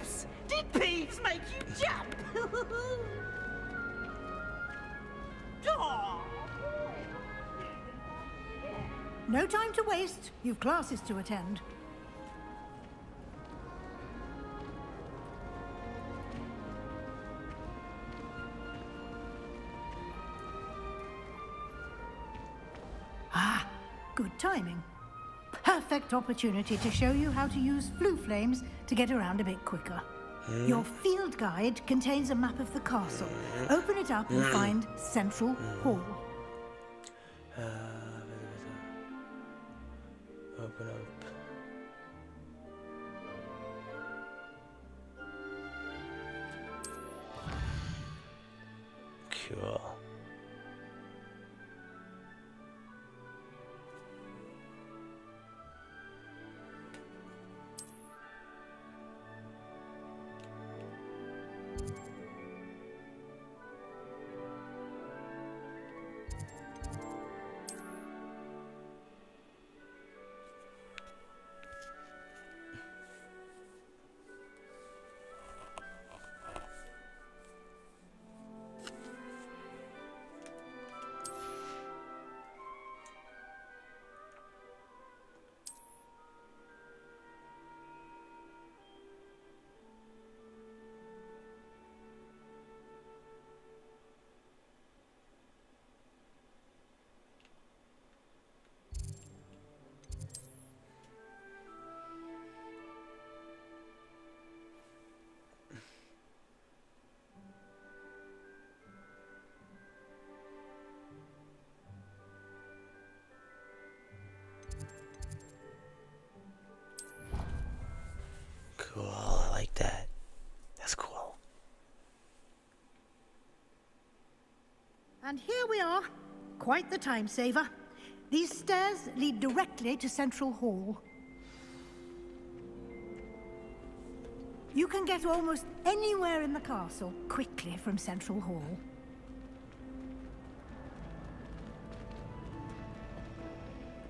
Oops! Did Peeves make you jump? Aw. No time to waste. You've classes to attend. Ah, good timing. Perfect opportunity to show you how to use flue flames to get around a bit quicker. Your field guide contains a map of the castle. Open it up and find Central Hall. Open up. Cool. Cool, I like that. That's cool. And here we are. Quite the time saver. These stairs lead directly to Central Hall. You can get almost anywhere in the castle quickly from Central Hall.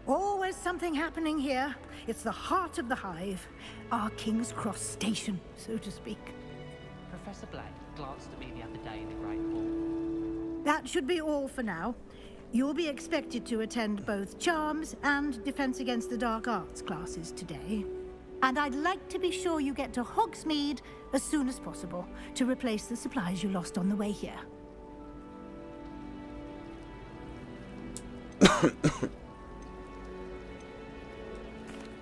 Always something happening here. It's the heart of the hive. Our King's Cross station, so to speak. Professor Black glanced at me the other day in the Great Hall. That should be all for now. You'll be expected to attend both Charms and Defense Against the Dark Arts classes today. And I'd like to be sure you get to Hogsmeade as soon as possible to replace the supplies you lost on the way here.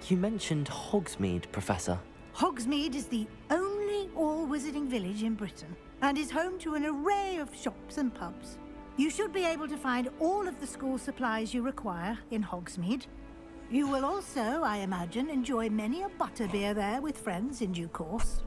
You mentioned Hogsmeade, Professor. Hogsmeade is the only all-wizarding village in Britain and is home to an array of shops and pubs. You should be able to find all of the school supplies you require in Hogsmeade. You will also, I imagine, enjoy many a butterbeer there with friends in due course.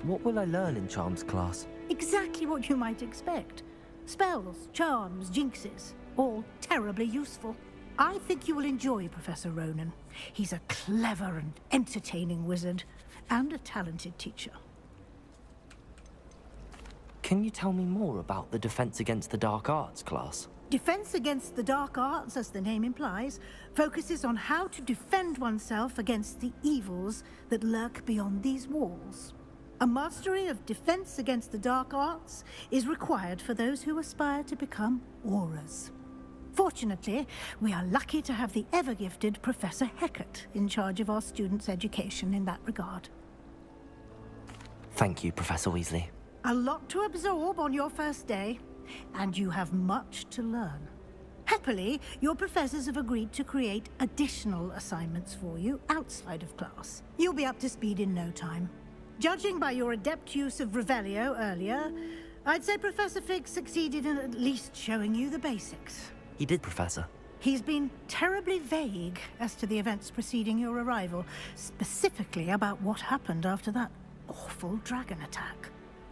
What will I learn in Charms class? Exactly what you might expect. Spells, charms, jinxes, all terribly useful. I think you will enjoy Professor Ronan. He's a clever and entertaining wizard, and a talented teacher. Can you tell me more about the Defense Against the Dark Arts class? Defense Against the Dark Arts, as the name implies, focuses on how to defend oneself against the evils that lurk beyond these walls. A mastery of Defense Against the Dark Arts is required for those who aspire to become Aurors. Fortunately, we are lucky to have the ever-gifted Professor Hecat in charge of our students' education in that regard. Thank you, Professor Weasley. A lot to absorb on your first day, and you have much to learn. Happily, your professors have agreed to create additional assignments for you outside of class. You'll be up to speed in no time. Judging by your adept use of Revelio earlier, I'd say Professor Fig succeeded in at least showing you the basics. He did, Professor. He's been terribly vague as to the events preceding your arrival, specifically about what happened after that awful dragon attack.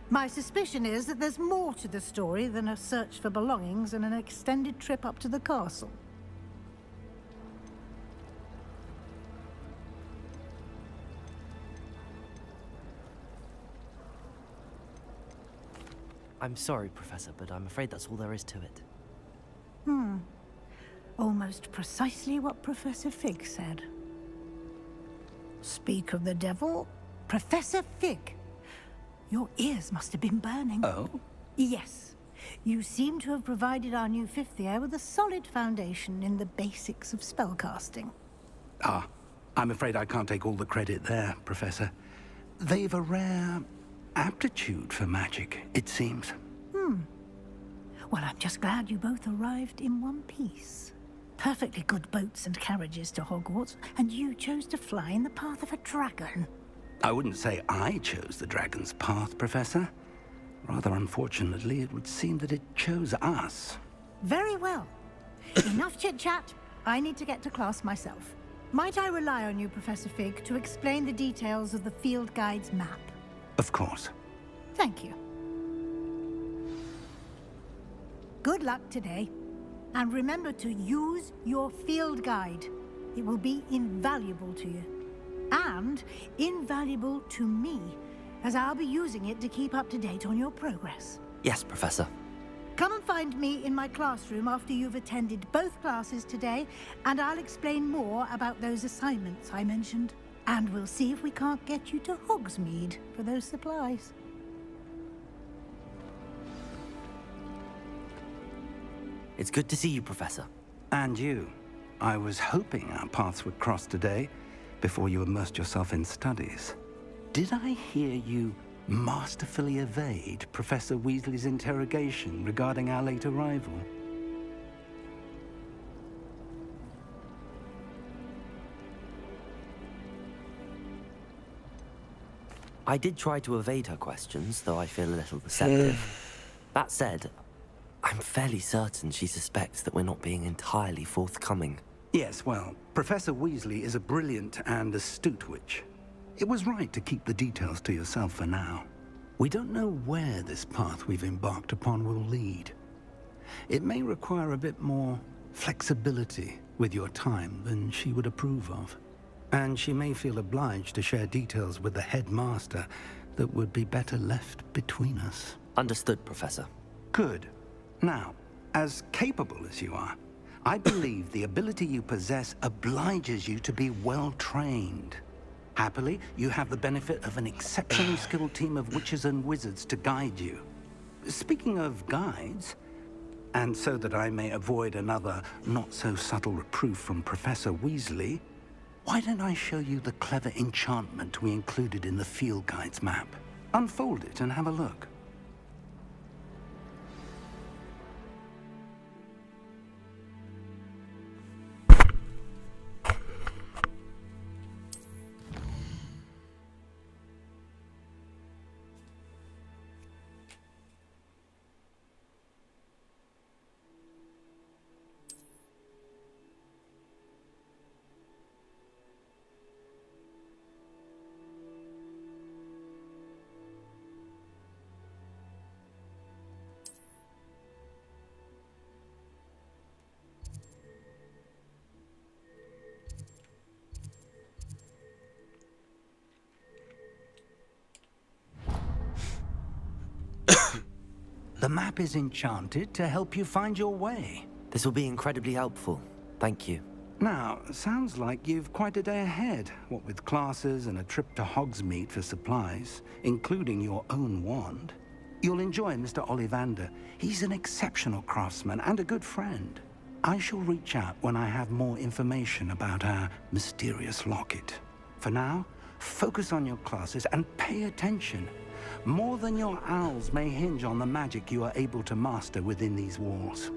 My suspicion is that there's more to the story than a search for belongings and an extended trip up to the castle. I'm sorry, Professor, but I'm afraid that's all there is to it. Almost precisely what Professor Fig said. Speak of the devil, Professor Fig. Your ears must have been burning. Oh? Yes. You seem to have provided our new fifth year with a solid foundation in the basics of spellcasting. Ah, I'm afraid I can't take all the credit there, Professor. They've a rare aptitude for magic, it seems. Well, I'm just glad you both arrived in one piece. Perfectly good boats and carriages to Hogwarts, and you chose to fly in the path of a dragon. I wouldn't say I chose the dragon's path, Professor. Rather unfortunately, it would seem that it chose us. Very well. Enough chit-chat. I need to get to class myself. Might I rely on you, Professor Fig, to explain the details of the field guide's map? Of course. Thank you. Good luck today. And remember to use your field guide. It will be invaluable to you. And invaluable to me, as I'll be using it to keep up to date on your progress. Yes, Professor. Come and find me in my classroom after you've attended both classes today, and I'll explain more about those assignments I mentioned. And we'll see if we can't get you to Hogsmeade for those supplies. It's good to see you, Professor. And you. I was hoping our paths would cross today, before you immersed yourself in studies. Did I hear you masterfully evade Professor Weasley's interrogation regarding our late arrival? I did try to evade her questions, though I feel a little receptive. That said, I'm fairly certain she suspects that we're not being entirely forthcoming. Yes, well, Professor Weasley is a brilliant and astute witch. It was right to keep the details to yourself for now. We don't know where this path we've embarked upon will lead. It may require a bit more flexibility with your time than she would approve of. And she may feel obliged to share details with the headmaster that would be better left between us. Understood, Professor. Good. Now, as capable as you are, I believe the ability you possess obliges you to be well-trained. Happily, you have the benefit of an exceptionally skilled team of witches and wizards to guide you. Speaking of guides, and so that I may avoid another not-so-subtle reproof from Professor Weasley, why don't I show you the clever enchantment we included in the field guide's map? Unfold it and have a look. The map is enchanted to help you find your way. This will be incredibly helpful. Thank you. Now, sounds like you've quite a day ahead, what with classes and a trip to Hogsmeade for supplies, including your own wand. You'll enjoy Mr. Ollivander. He's an exceptional craftsman and a good friend. I shall reach out when I have more information about our mysterious locket. For now, focus on your classes and pay attention. More than your owls may hinge on the magic you are able to master within these walls.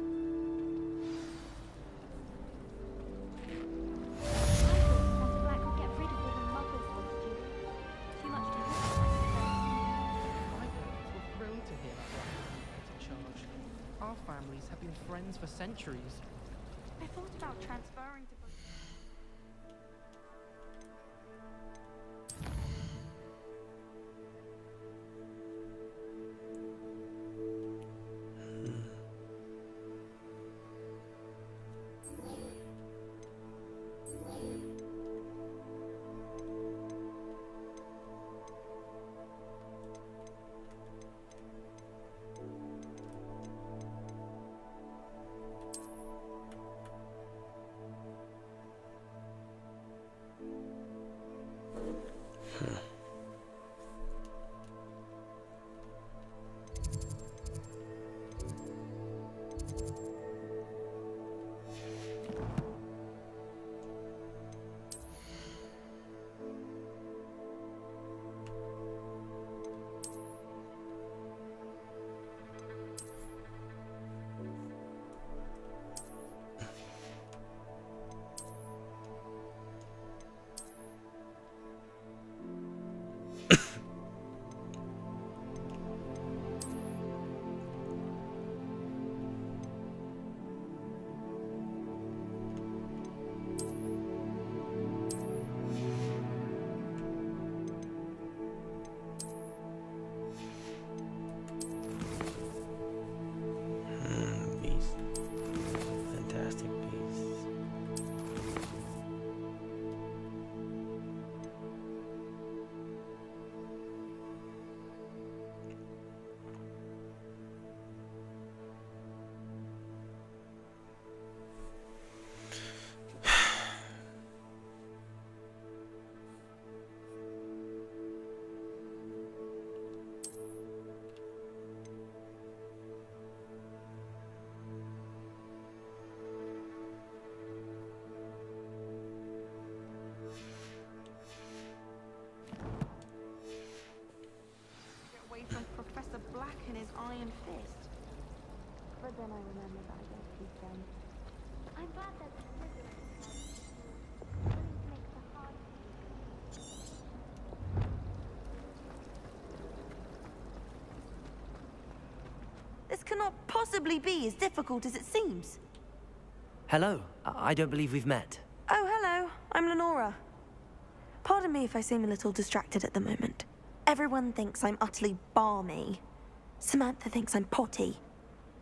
Our families have been friends for centuries. I thought about transferring to... Beast. Fantastic beasts. Get away from Professor Black and his iron fist. But then I remember that I don't keep them. I'm glad that the Slytherins are willing to make the hard. This cannot possibly be as difficult as it seems. Hello. I don't believe we've met. Oh, hello. I'm Lenora. Pardon me if I seem a little distracted at the moment. Everyone thinks I'm utterly balmy. Samantha thinks I'm potty.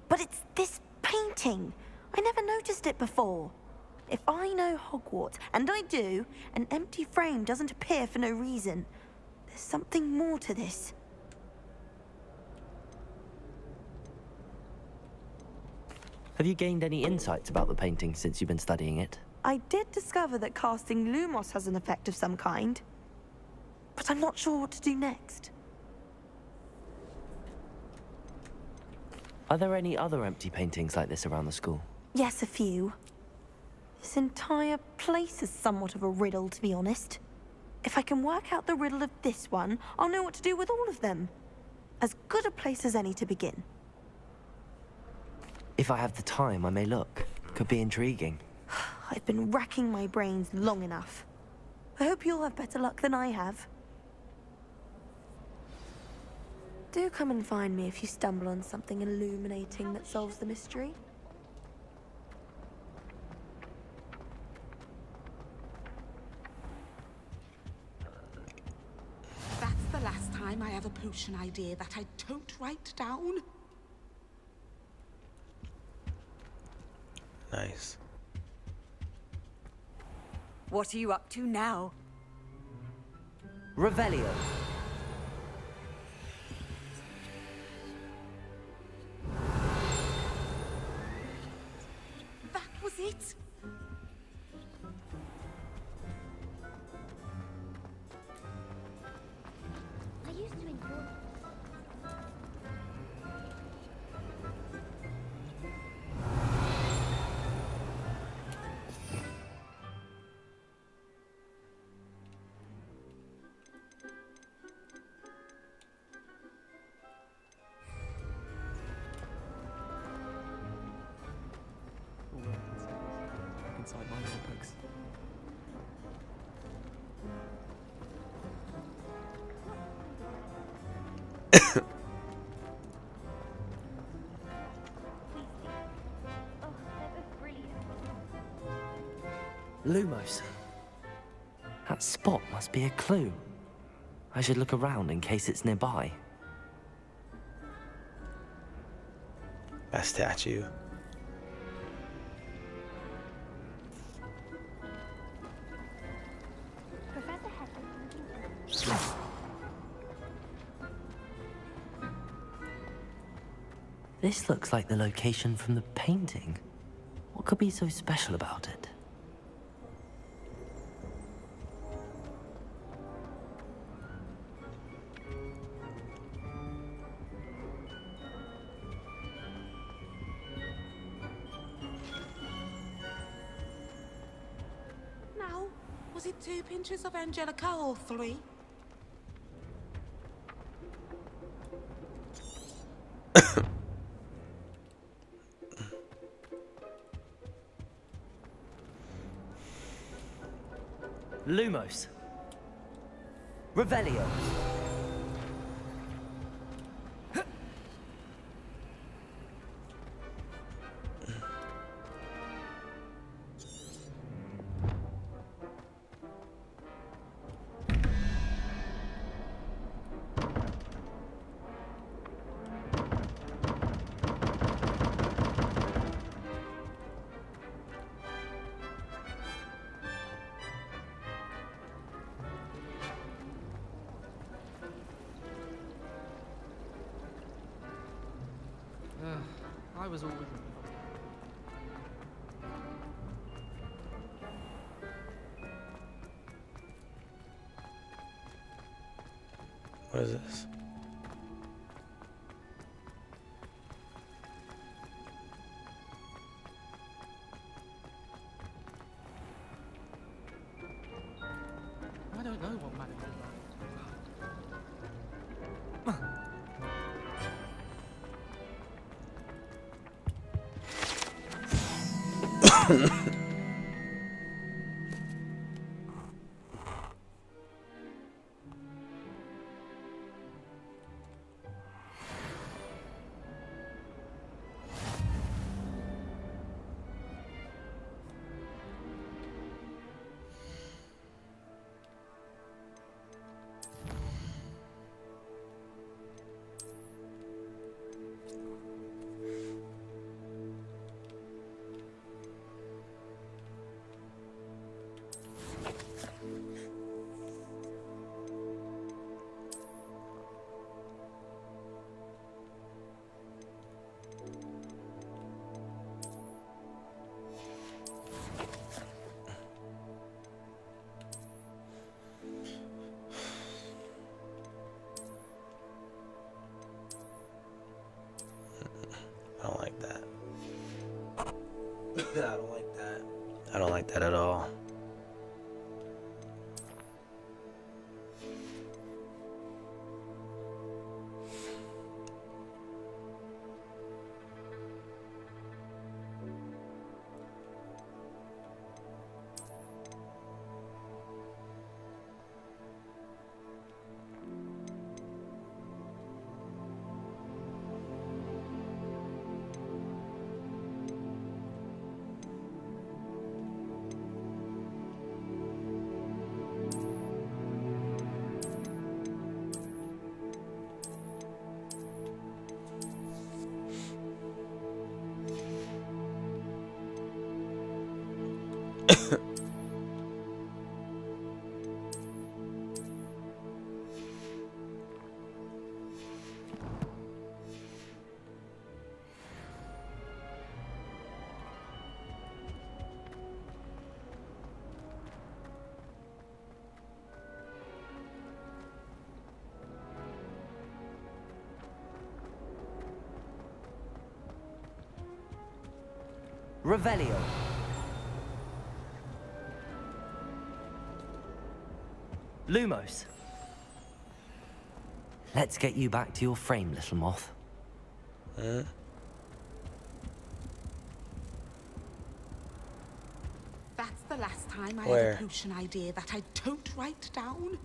But it's this painting. I never noticed it before. If I know Hogwarts, and I do, an empty frame doesn't appear for no reason. There's something more to this. Have you gained any insights about the painting since you've been studying it? I did discover that casting Lumos has an effect of some kind. But I'm not sure what to do next. Are there any other empty paintings like this around the school? Yes, a few. This entire place is somewhat of a riddle, to be honest. If I can work out the riddle of this one, I'll know what to do with all of them. As good a place as any to begin. If I have the time, I may look. Could be intriguing. I've been racking my brains long enough. I hope you'll have better luck than I have. Do come and find me if you stumble on something illuminating that solves the mystery. That's the last time I have a potion idea that I don't write down. Nice. What are you up to now? Revelio. That was it. I used to enjoy it. Inside my notebooks. Oh, that was brilliant. Lumos. That spot must be a clue. I should look around in case it's nearby. That statue. Professor Hector. This looks like the location from the painting. What could be so special about it? Was it 2 pinches of Angelica or 3? Lumos. Revelio. I was always... What is this? I don't know what magic is like. I don't like that. I don't like that. I don't like that at all. Revelio. Lumos. Let's get you back to your frame, little moth. That's the last time I Where? have a potion idea that I don't write down.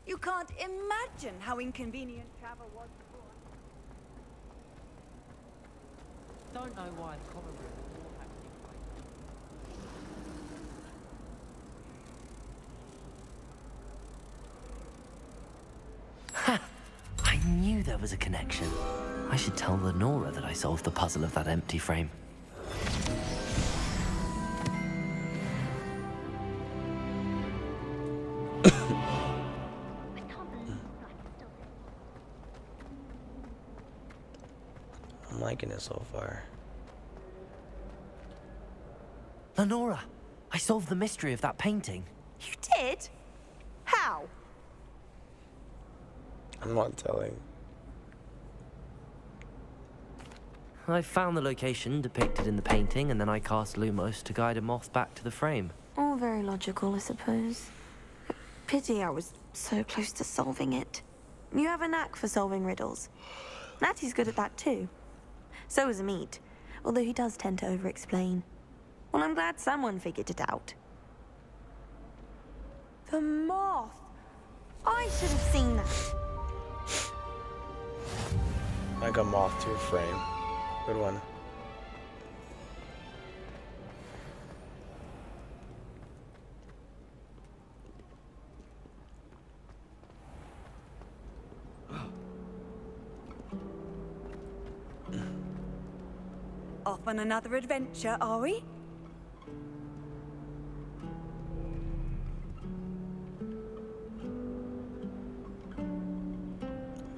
You can't imagine how inconvenient travel was before. Don't know why the common room all had to be Ha! I knew there was a connection. I should tell Lenora that I solved the puzzle of that empty frame. I'm liking it so far. Lenora, I solved the mystery of that painting. You did? How? I'm not telling. I found the location depicted in the painting, and then I cast Lumos to guide a moth back to the frame. All very logical, I suppose. Pity I was so close to solving it. You have a knack for solving riddles. Natty's good at that too. So is Amit, although he does tend to over-explain. Well, I'm glad someone figured it out. The moth! I should have seen that. Like a moth to a frame. Good one. Off on another adventure, are we?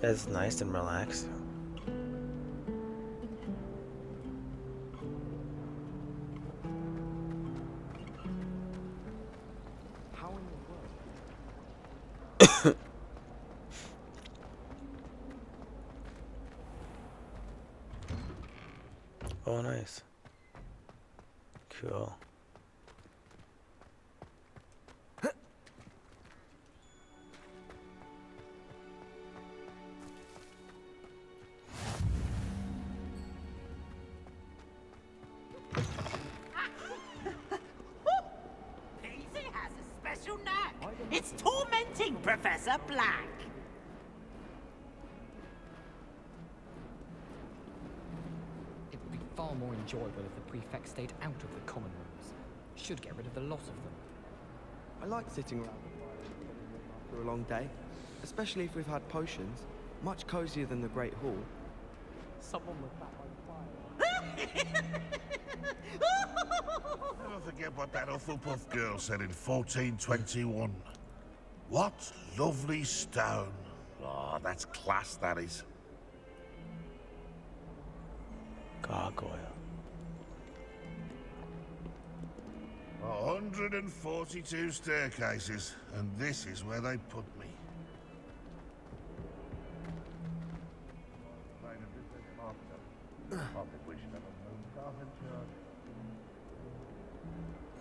That's nice and relaxed. Oh, nice. Cool. Peasy has a special knack. It's tormenting Professor Black. It would be far more enjoyable if the prefect stayed out of the common rooms. Should get rid of the lot of them. I like sitting around the fire after a long day, especially if we've had potions. Much cozier than the Great Hall. Someone with that on fire. Never forget what that Hufflepuff girl said in 1421. What lovely stone. Oh, that's class, that is. Gargoyle. 142 staircases, and this is where they put me.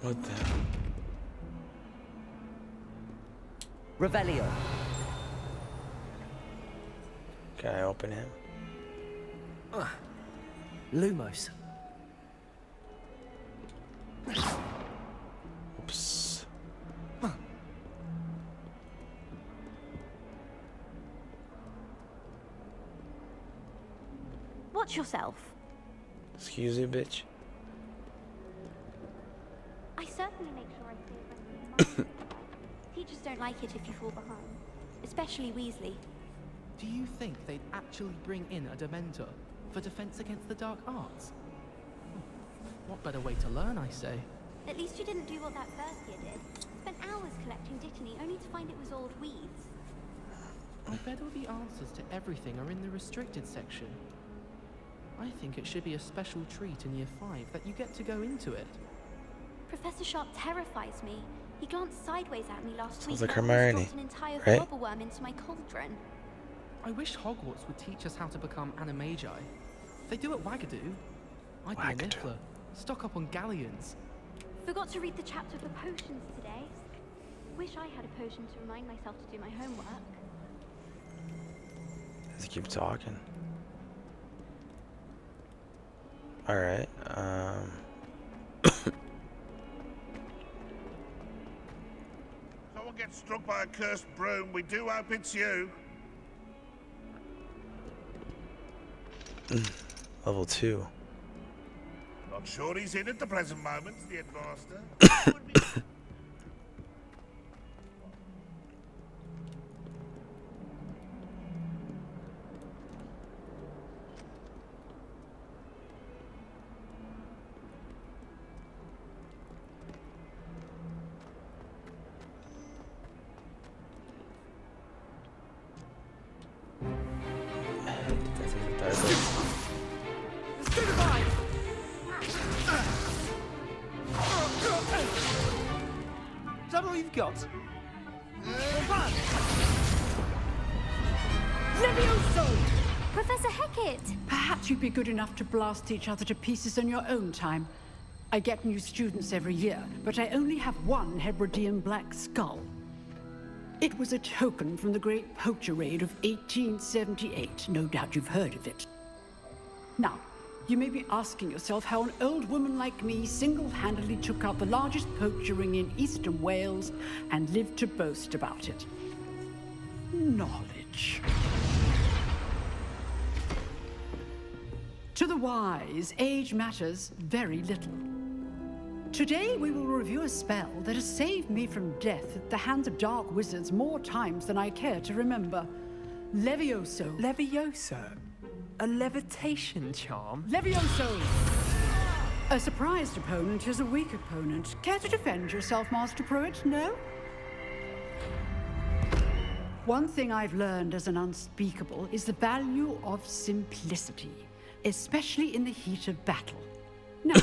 What the hell? Revelio. Can I open him? Lumos. Oops. Watch yourself. Excuse you, bitch. I certainly make sure I stay abreast of the Teachers don't like it if you fall behind, especially Weasley. Do you think they'd actually bring in a Dementor for defense against the dark arts? What better way to learn, I say? At least you didn't do what that first year did. Spent hours collecting Dittany only to find it was old weeds. I bet all the answers to everything are in the restricted section. I think it should be a special treat in Year 5 that you get to go into it. Professor Sharp terrifies me. He glanced sideways at me last week. Sounds like and almost Hermione, dropped an entire right? flobberworm into my cauldron. I wish Hogwarts would teach us how to become animagi. They do at Wagadoo. I'd be a Wagadoo. Niffler. Stock up on galleons. Forgot to read the chapter for potions today. Wish I had a potion to remind myself to do my homework. Let's keep talking. Alright, Someone gets struck by a cursed broom, we do hope it's you. level 2. Not sure he's in at the present moment, the headmaster. Is that all you've got? Levioso! Professor Hecat! Perhaps you'd be good enough to blast each other to pieces in your own time. I get new students every year, but I only have one Hebridean black skull. It was a token from the Great Poacher Raid of 1878. No doubt you've heard of it. Now, you may be asking yourself how an old woman like me single-handedly took out the largest poacher ring in eastern Wales and lived to boast about it. Knowledge. To the wise, age matters very little. Today we will review a spell that has saved me from death at the hands of dark wizards more times than I care to remember. Levioso. Levioso? A levitation charm? Levioso! A surprised opponent is a weak opponent. Care to defend yourself, Master Pruitt? No? One thing I've learned as an unspeakable is the value of simplicity, especially in the heat of battle. Now,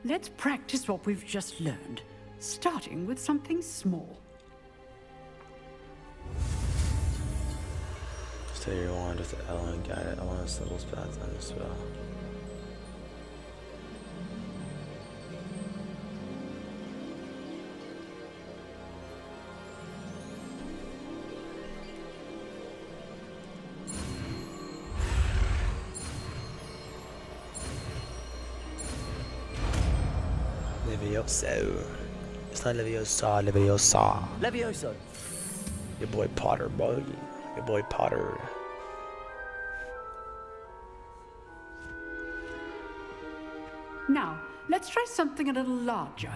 let's practice what we've just learned, starting with something small. Stay your wand with the L and guide it. I want a simple path on this spell. Levioso. It's not Leviosa, Leviosa. Levioso. Your boy Potter, boy. Your boy Potter. Now, let's try something a little larger.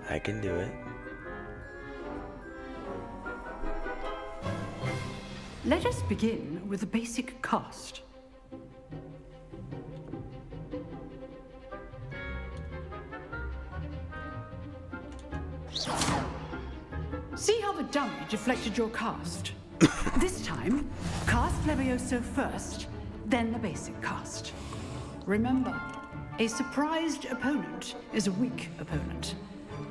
I can do it. Let us begin with the basic cast. See how the dummy deflected your cast? This time, cast Levioso first, then the basic cast. Remember, a surprised opponent is a weak opponent,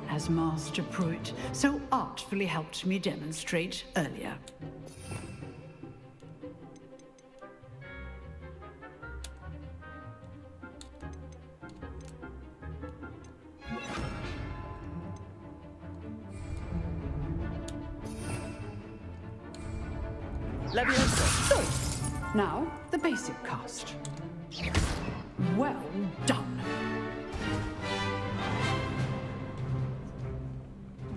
as Master Pruitt so artfully helped me demonstrate earlier. Levioso. So, now the basic cast. Well done.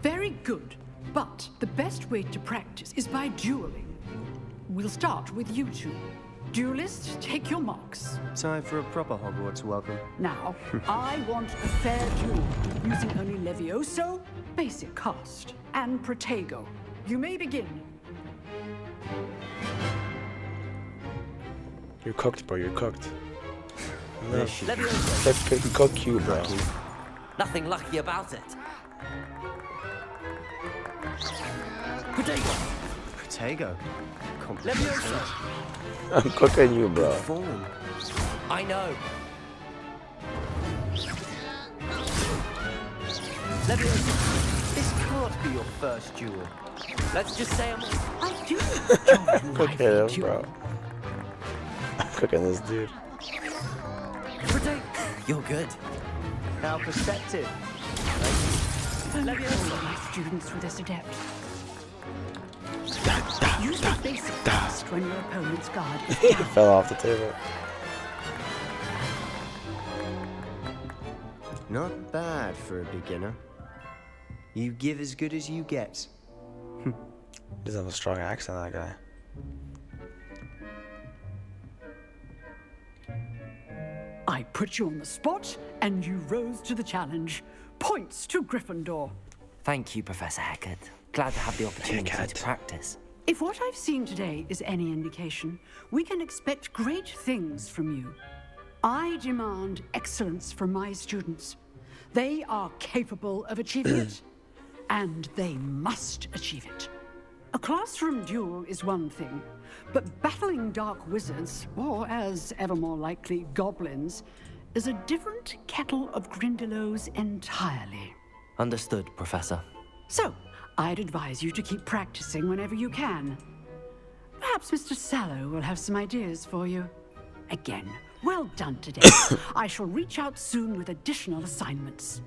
Very good, but the best way to practice is by dueling. We'll start with you two. Duelists, take your marks. Time for a proper Hogwarts welcome. Now, I want a fair duel, using only Levioso, basic cast, and Protego. You may begin. You're cooked, bro. You're cooked. No. Levioso. They can cook you, bro. Nothing lucky about it. Protego. Protego. Levioso. I'm cooking you, bro. Form. I know. Levioso. This can't be your first duel. Let's just say I do. Look at him, bro. I'm cooking this dude. Protego. You're good. How perceptive. Levioso. My students with this adept. Use the basic cast when your opponent's guard is He down. fell off the table. Not bad for a beginner. You give as good as you get. He doesn't have a strong accent, that guy. I put you on the spot, and you rose to the challenge. Points to Gryffindor. Thank you, Professor Hecat. Glad to have the opportunity to practice. If what I've seen today is any indication, we can expect great things from you. I demand excellence from my students. They are capable of achieving it, and they must achieve it. A classroom duel is one thing, but battling dark wizards, or as ever more likely, goblins, is a different kettle of Grindylows entirely. Understood, Professor. So, I'd advise you to keep practicing whenever you can. Perhaps Mr. Sallow will have some ideas for you. Again, well done today. I shall reach out soon with additional assignments.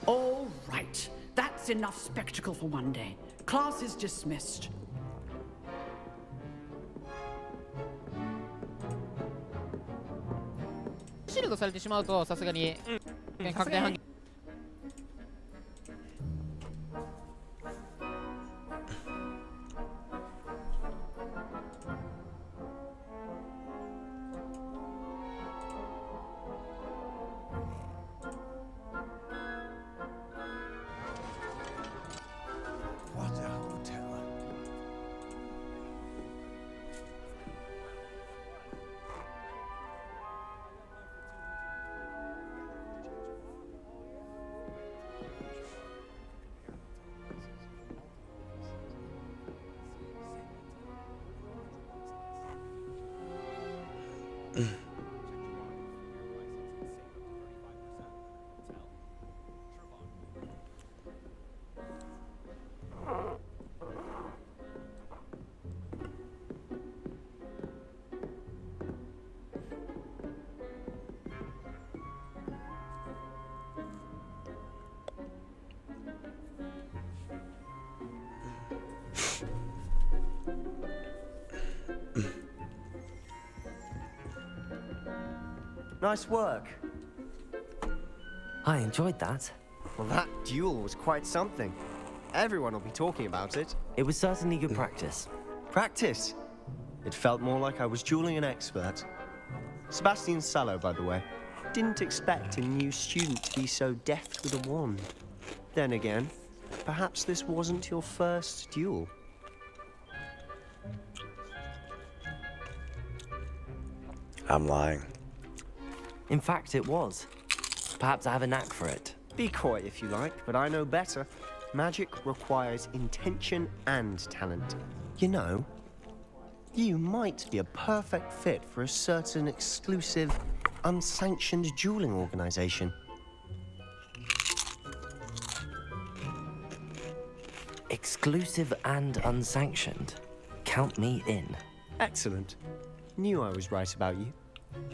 All right. That's enough spectacle for one day. Class is dismissed. シールドされてしまうとさすがに確定判決 What a hotel. Nice work. I enjoyed that. Well, that duel was quite something. Everyone will be talking about it. It was certainly good practice. Practice? It felt more like I was dueling an expert. Sebastian Sallow, by the way. Didn't expect a new student to be so deft with a wand. Then again, perhaps this wasn't your first duel. I'm lying. In fact, it was. Perhaps I have a knack for it. Be coy if you like, but I know better. Magic requires intention and talent. You know, you might be a perfect fit for a certain exclusive, unsanctioned dueling organization. Exclusive and unsanctioned. Count me in. Excellent. Knew I was right about you.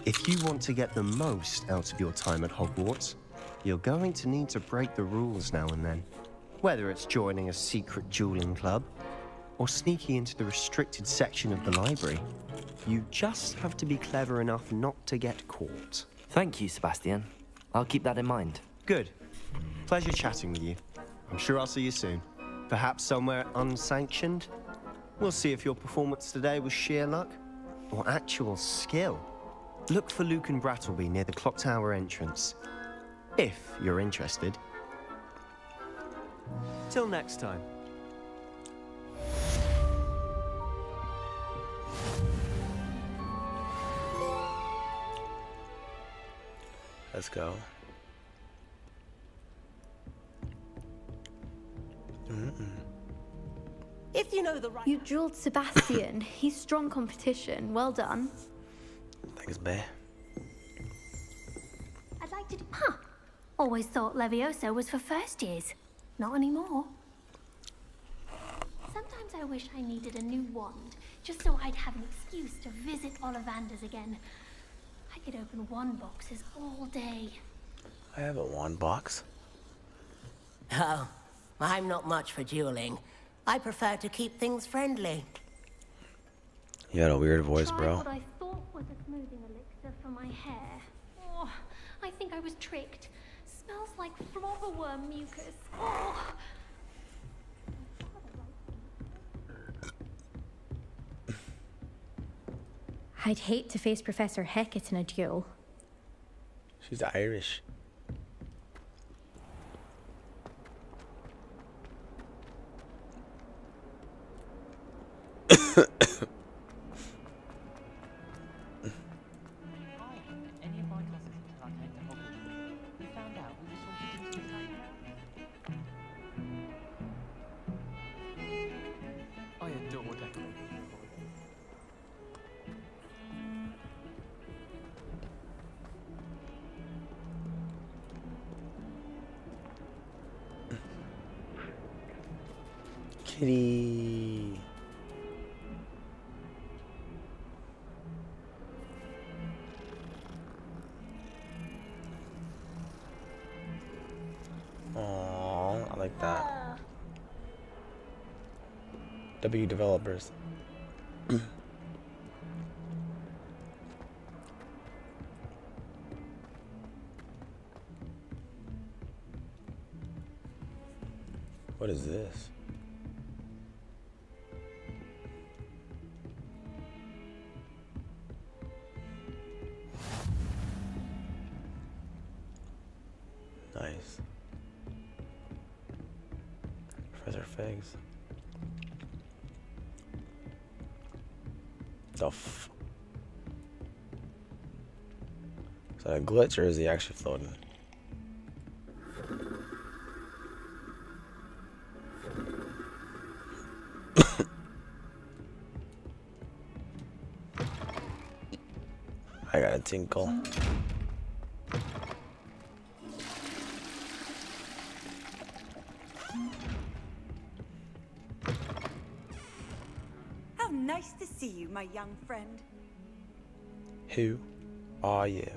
If you want to get the most out of your time at Hogwarts, you're going to need to break the rules now and then. Whether it's joining a secret dueling club, or sneaking into the restricted section of the library, you just have to be clever enough not to get caught. Thank you, Sebastian. I'll keep that in mind. Good. Pleasure chatting with you. I'm sure I'll see you soon. Perhaps somewhere unsanctioned? We'll see if your performance today was sheer luck, or actual skill. Look for Luke and Brattleby near the clock tower entrance, if you're interested. Till next time. Let's go. If you know the right... You drilled Sebastian. He's strong competition. Well done. Thanks, bae. I'd like to... Huh. Always thought Leviosa was for first years. Not anymore. Sometimes I wish I needed a new wand, just so I'd have an excuse to visit Ollivanders again. I could open wand boxes all day. I have a wand box. Oh, I'm not much for dueling. I prefer to keep things friendly. You got a weird voice, Tried bro. what I thought was a smoothing elixir for my hair. Oh, I think I was tricked. Smells like floggerworm mucus. Oh. I'd hate to face Professor Hecat in a duel. She's Irish. Kitty. Aww, I like that. W developers. What is this? Nice. Professor Figs. The f. Is that a glitch or is he actually floating? I got a tinkle. How nice to see you, my young friend. Who are you?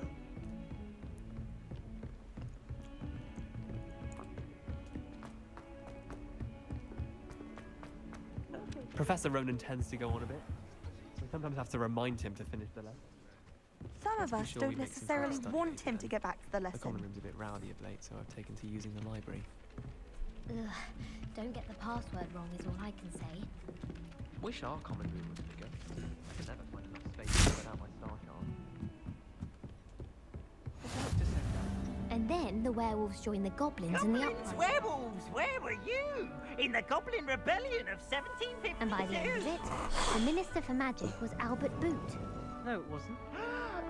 Professor Ronan tends to go on a bit. We sometimes have to remind him to finish the lesson. Some of us sure we don't make some necessarily fast want him to get back to the The common lesson. room's a bit rowdy of late, so I've taken to using the library. Ugh, don't get the password wrong is all I can say. Wish our common room was bigger. I could never find enough space to put out my star chart. I'd like to send out. And then the werewolves join the goblins in the Goblins, upright. werewolves, where were you? In the Goblin Rebellion of 1752. And by the end of it, the Minister for Magic was Albert Boot. No, it wasn't.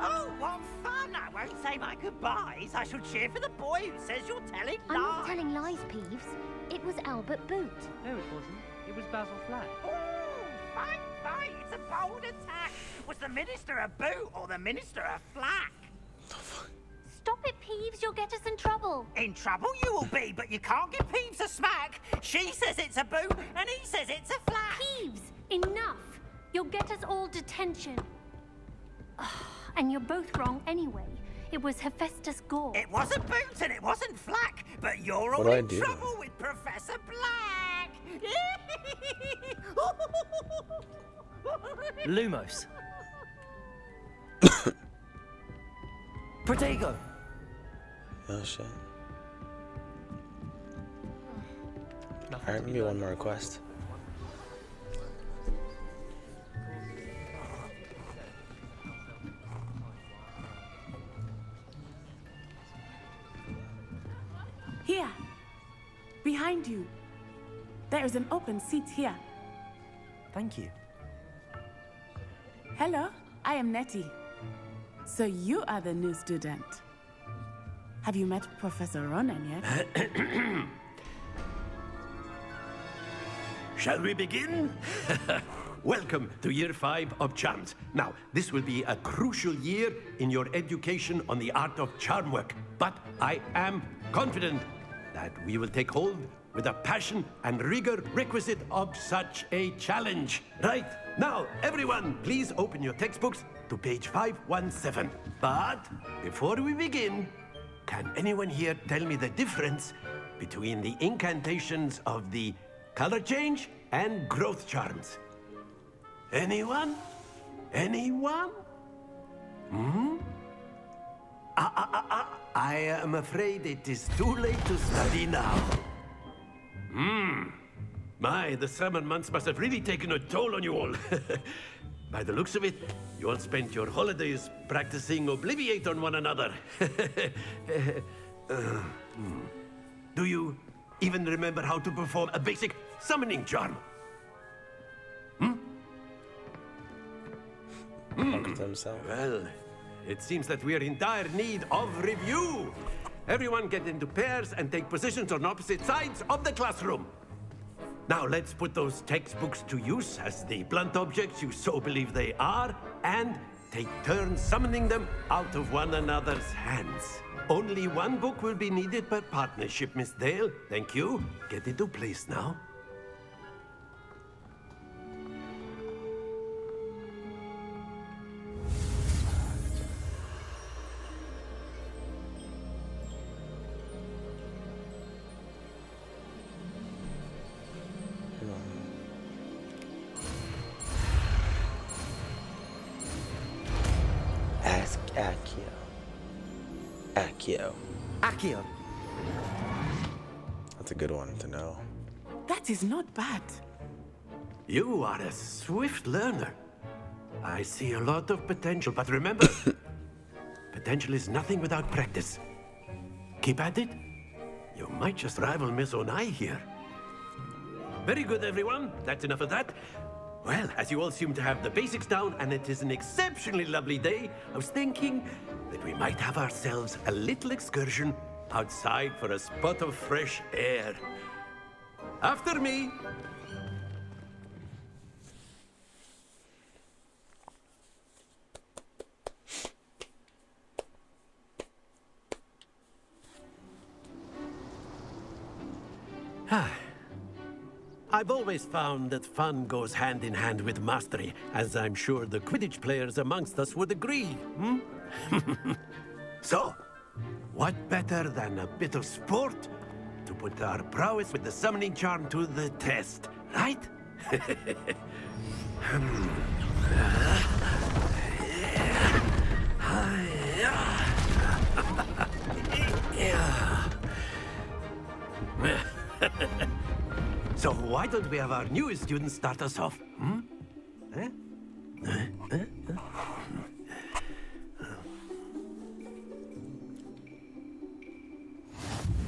Oh, what fun! I won't say my goodbyes. I shall cheer for the boy who says you're telling lies. I'm not telling lies, Peeves. It was Albert Boot. No, it wasn't. It was Basil Flack. Ooh, fight! It's a bold attack. Was the Minister a boot or the Minister a flack? Stop it, Peeves. You'll get us in trouble. In trouble you will be, but you can't give Peeves a smack. She says it's a boot, and he says it's a flack. Peeves, enough. You'll get us all detention. And you're both wrong anyway. It was Hephaestus Gore. It wasn't boot and it wasn't flack, but you're all What do I in do? trouble with Professor Black. Lumos. Protego. Oh shit. Alright, maybe one more request. Here, behind you. There is an open seat here. Thank you. Hello, I am Nettie. So you are the new student. Have you met Professor Ronan yet? Shall we begin? Welcome to Year 5 of Charms. Now, this will be a crucial year in your education on the art of charm work. But I am confident that we will take hold with the passion and rigor requisite of such a challenge. Right, now, everyone, please open your textbooks to page 517. But before we begin, can anyone here tell me the difference between the incantations of the color change and growth charms? Anyone? Anyone? Hmm? I am afraid it is too late to study now. My, the summer months must have really taken a toll on you all. By the looks of it, you all spent your holidays practicing Obliviate on one another. Do you even remember how to perform a basic summoning charm? Well, it seems that we are in dire need of review. Everyone get into pairs and take positions on opposite sides of the classroom. Now let's put those textbooks to use as the blunt objects you so believe they are, and take turns summoning them out of one another's hands. Only one book will be needed per partnership, Miss Dale. Thank you. Get into place now. Accio. Accio. That's a good one to know. That is not bad. You are a swift learner. I see a lot of potential, but remember, potential is nothing without practice. Keep at it. You might just rival Miss Onai here. Very good, everyone. That's enough of that. Well, as you all seem to have the basics down, and it is an exceptionally lovely day, I was thinking that we might have ourselves a little excursion outside for a spot of fresh air. After me. I've always found that fun goes hand in hand with mastery, as I'm sure the Quidditch players amongst us would agree, hmm? So, what better than a bit of sport to put our prowess with the summoning charm to the test, right? So why don't we have our newest student start us off? Hmm?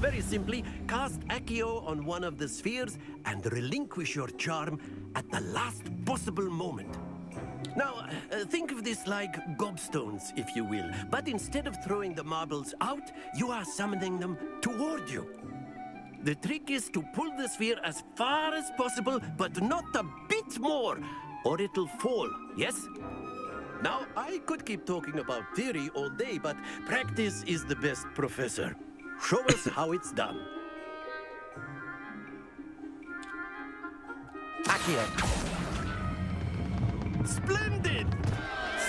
Very simply, cast Accio on one of the spheres and relinquish your charm at the last possible moment. Now, think of this like gobstones, if you will. But instead of throwing the marbles out, you are summoning them toward you. The trick is to pull the sphere as far as possible, but not a bit more, or it'll fall, yes? Now, I could keep talking about theory all day, but practice is the best professor. Show us how it's done. Accio. Splendid!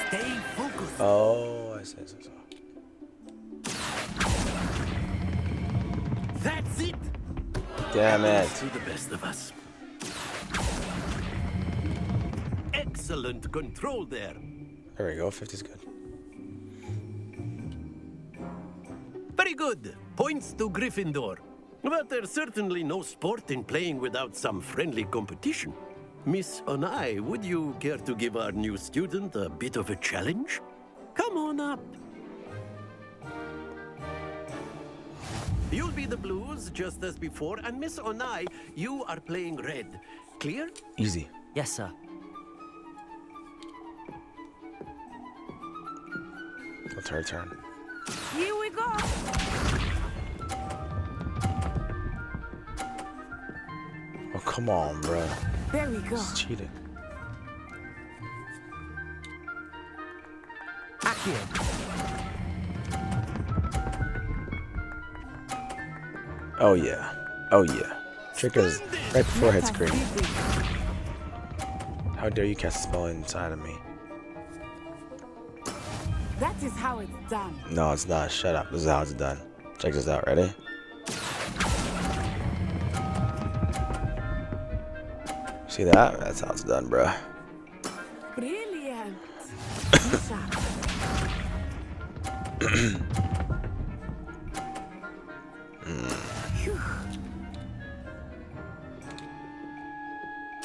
Stay focused. Oh, I see. That's it! Damn it. To the best of us. Excellent control there. There we go, 50's good. Very good. Points to Gryffindor. But there's certainly no sport in playing without some friendly competition. Miss Onai, would you care to give our new student a bit of a challenge? Come on up. You'll be the blues, just as before, and Miss Onai, you are playing red. Clear? Easy. Yes, sir. It's her turn. Here we go. Oh, come on, bro. There we go. It's cheating. Accio. Oh yeah. Oh yeah. Trick is right before hit screen. How dare you cast a spell inside of me? That is how it's done. No, it's not. Shut up. This is how it's done. Check this out. Ready? See that? That's how it's done, bruh. Brilliant.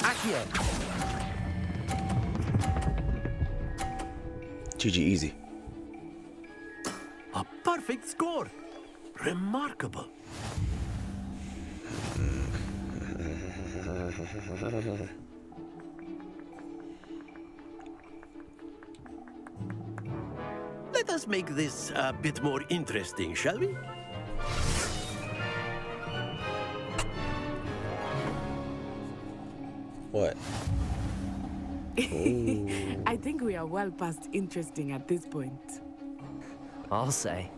Accio. GG easy. A perfect score. Remarkable. Let us make this a bit more interesting, shall we? What? I think we are well past interesting at this point. I'll say.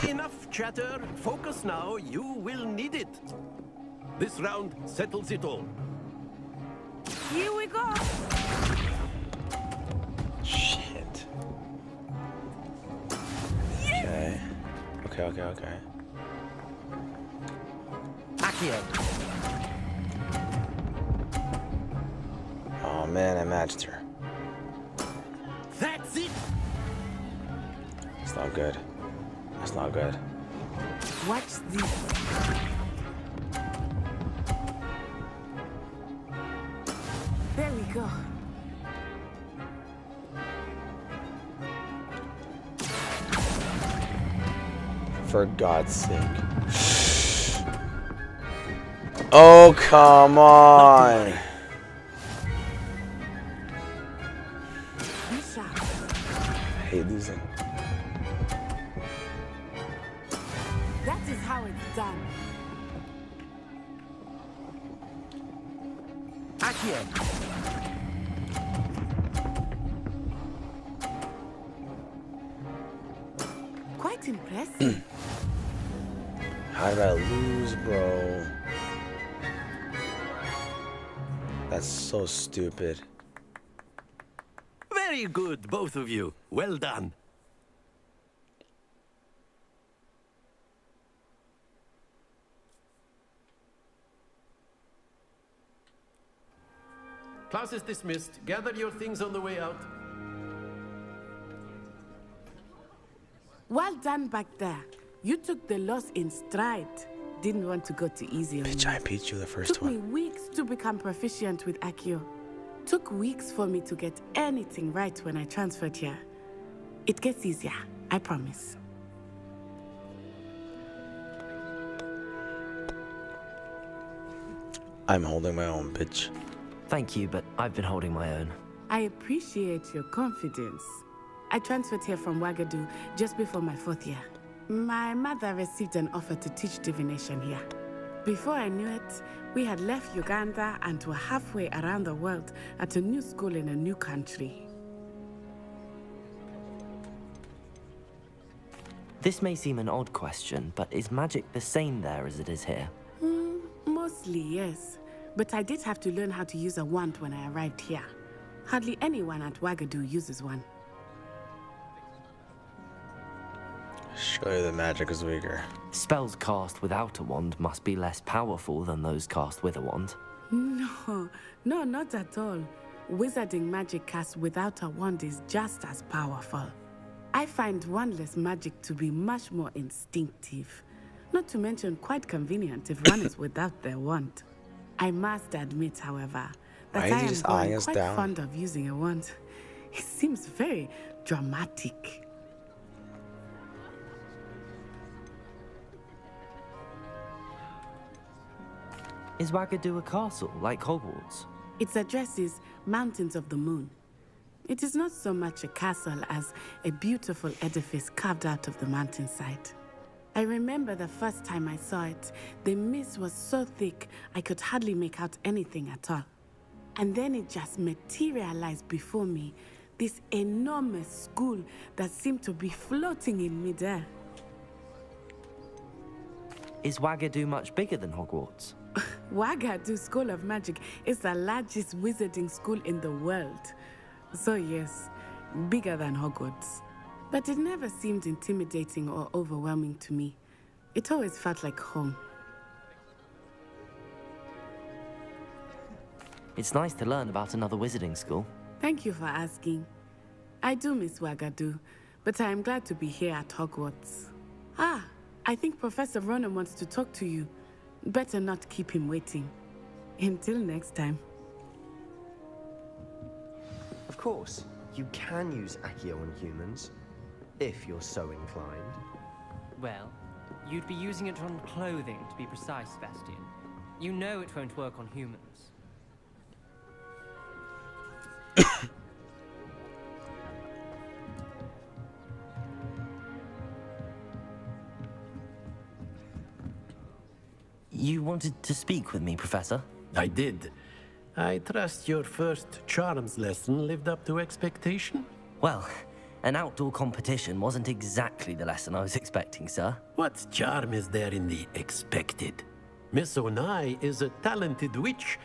Enough chatter. Focus now. You will need it. This round settles it all. Here we go. Shit. Okay. Accio. Oh man, I matched her. That's it. It's not good. That's not good. Watch this. There we go. For God's sake. Oh, come on. I hate losing. That is how it's done. Accio. Quite impressive. How did I lose, bro? That's so stupid. Very good, both of you. Well done. Class is dismissed. Gather your things on the way out. Well done back there. You took the loss in stride. Didn't want to go too easy on Bitch, me. I beat you the first Took one. me weeks to become proficient with Accio. Took weeks for me to get anything right when I transferred here. It gets easier, I promise. I'm holding my own, bitch. Thank you, but I've been holding my own. I appreciate your confidence. I transferred here from Wagadu just before my 4th year. My mother received an offer to teach divination here. Before I knew it, we had left Uganda and were halfway around the world at a new school in a new country. This may seem an odd question, but is magic the same there as it is here? Mostly, yes. But I did have to learn how to use a wand when I arrived here. Hardly anyone at Wagadu uses one. Surely the magic is weaker. Spells cast without a wand must be less powerful than those cast with a wand. No, not at all. Wizarding magic cast without a wand is just as powerful. I find wandless magic to be much more instinctive. Not to mention quite convenient if one is without their wand. I must admit, however, that I am growing quite fond of using a wand. It seems very dramatic. Is Wagadu a castle, like Hogwarts? Its address is Mountains of the Moon. It is not so much a castle as a beautiful edifice carved out of the mountainside. I remember the first time I saw it, the mist was so thick I could hardly make out anything at all. And then it just materialized before me, this enormous school that seemed to be floating in midair. Is Wagadu much bigger than Hogwarts? Wagadu School of Magic is the largest wizarding school in the world. So yes, bigger than Hogwarts. But it never seemed intimidating or overwhelming to me. It always felt like home. It's nice to learn about another wizarding school. Thank you for asking. I do miss Wagadu, but I am glad to be here at Hogwarts. Ah, I think Professor Ronan wants to talk to you. Better not keep him waiting. Until next time. Of course, you can use Accio on humans, if you're so inclined. Well, you'd be using it on clothing, to be precise, Sebastian. You know it won't work on humans. You wanted to speak with me, Professor? I did. I trust your first charms lesson lived up to expectation? Well, an outdoor competition wasn't exactly the lesson I was expecting, sir. What charm is there in the expected? Miss Onai is a talented witch.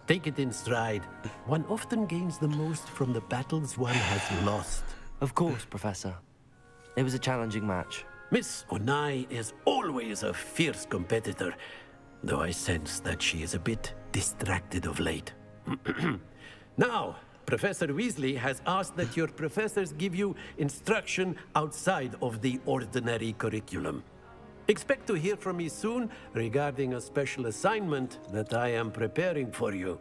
Take it in stride. One often gains the most from the battles one has lost. Of course, Professor. It was a challenging match. Miss Onai is always a fierce competitor, though I sense that she is a bit distracted of late. Now, Professor Weasley has asked that your professors give you instruction outside of the ordinary curriculum. Expect to hear from me soon regarding a special assignment that I am preparing for you.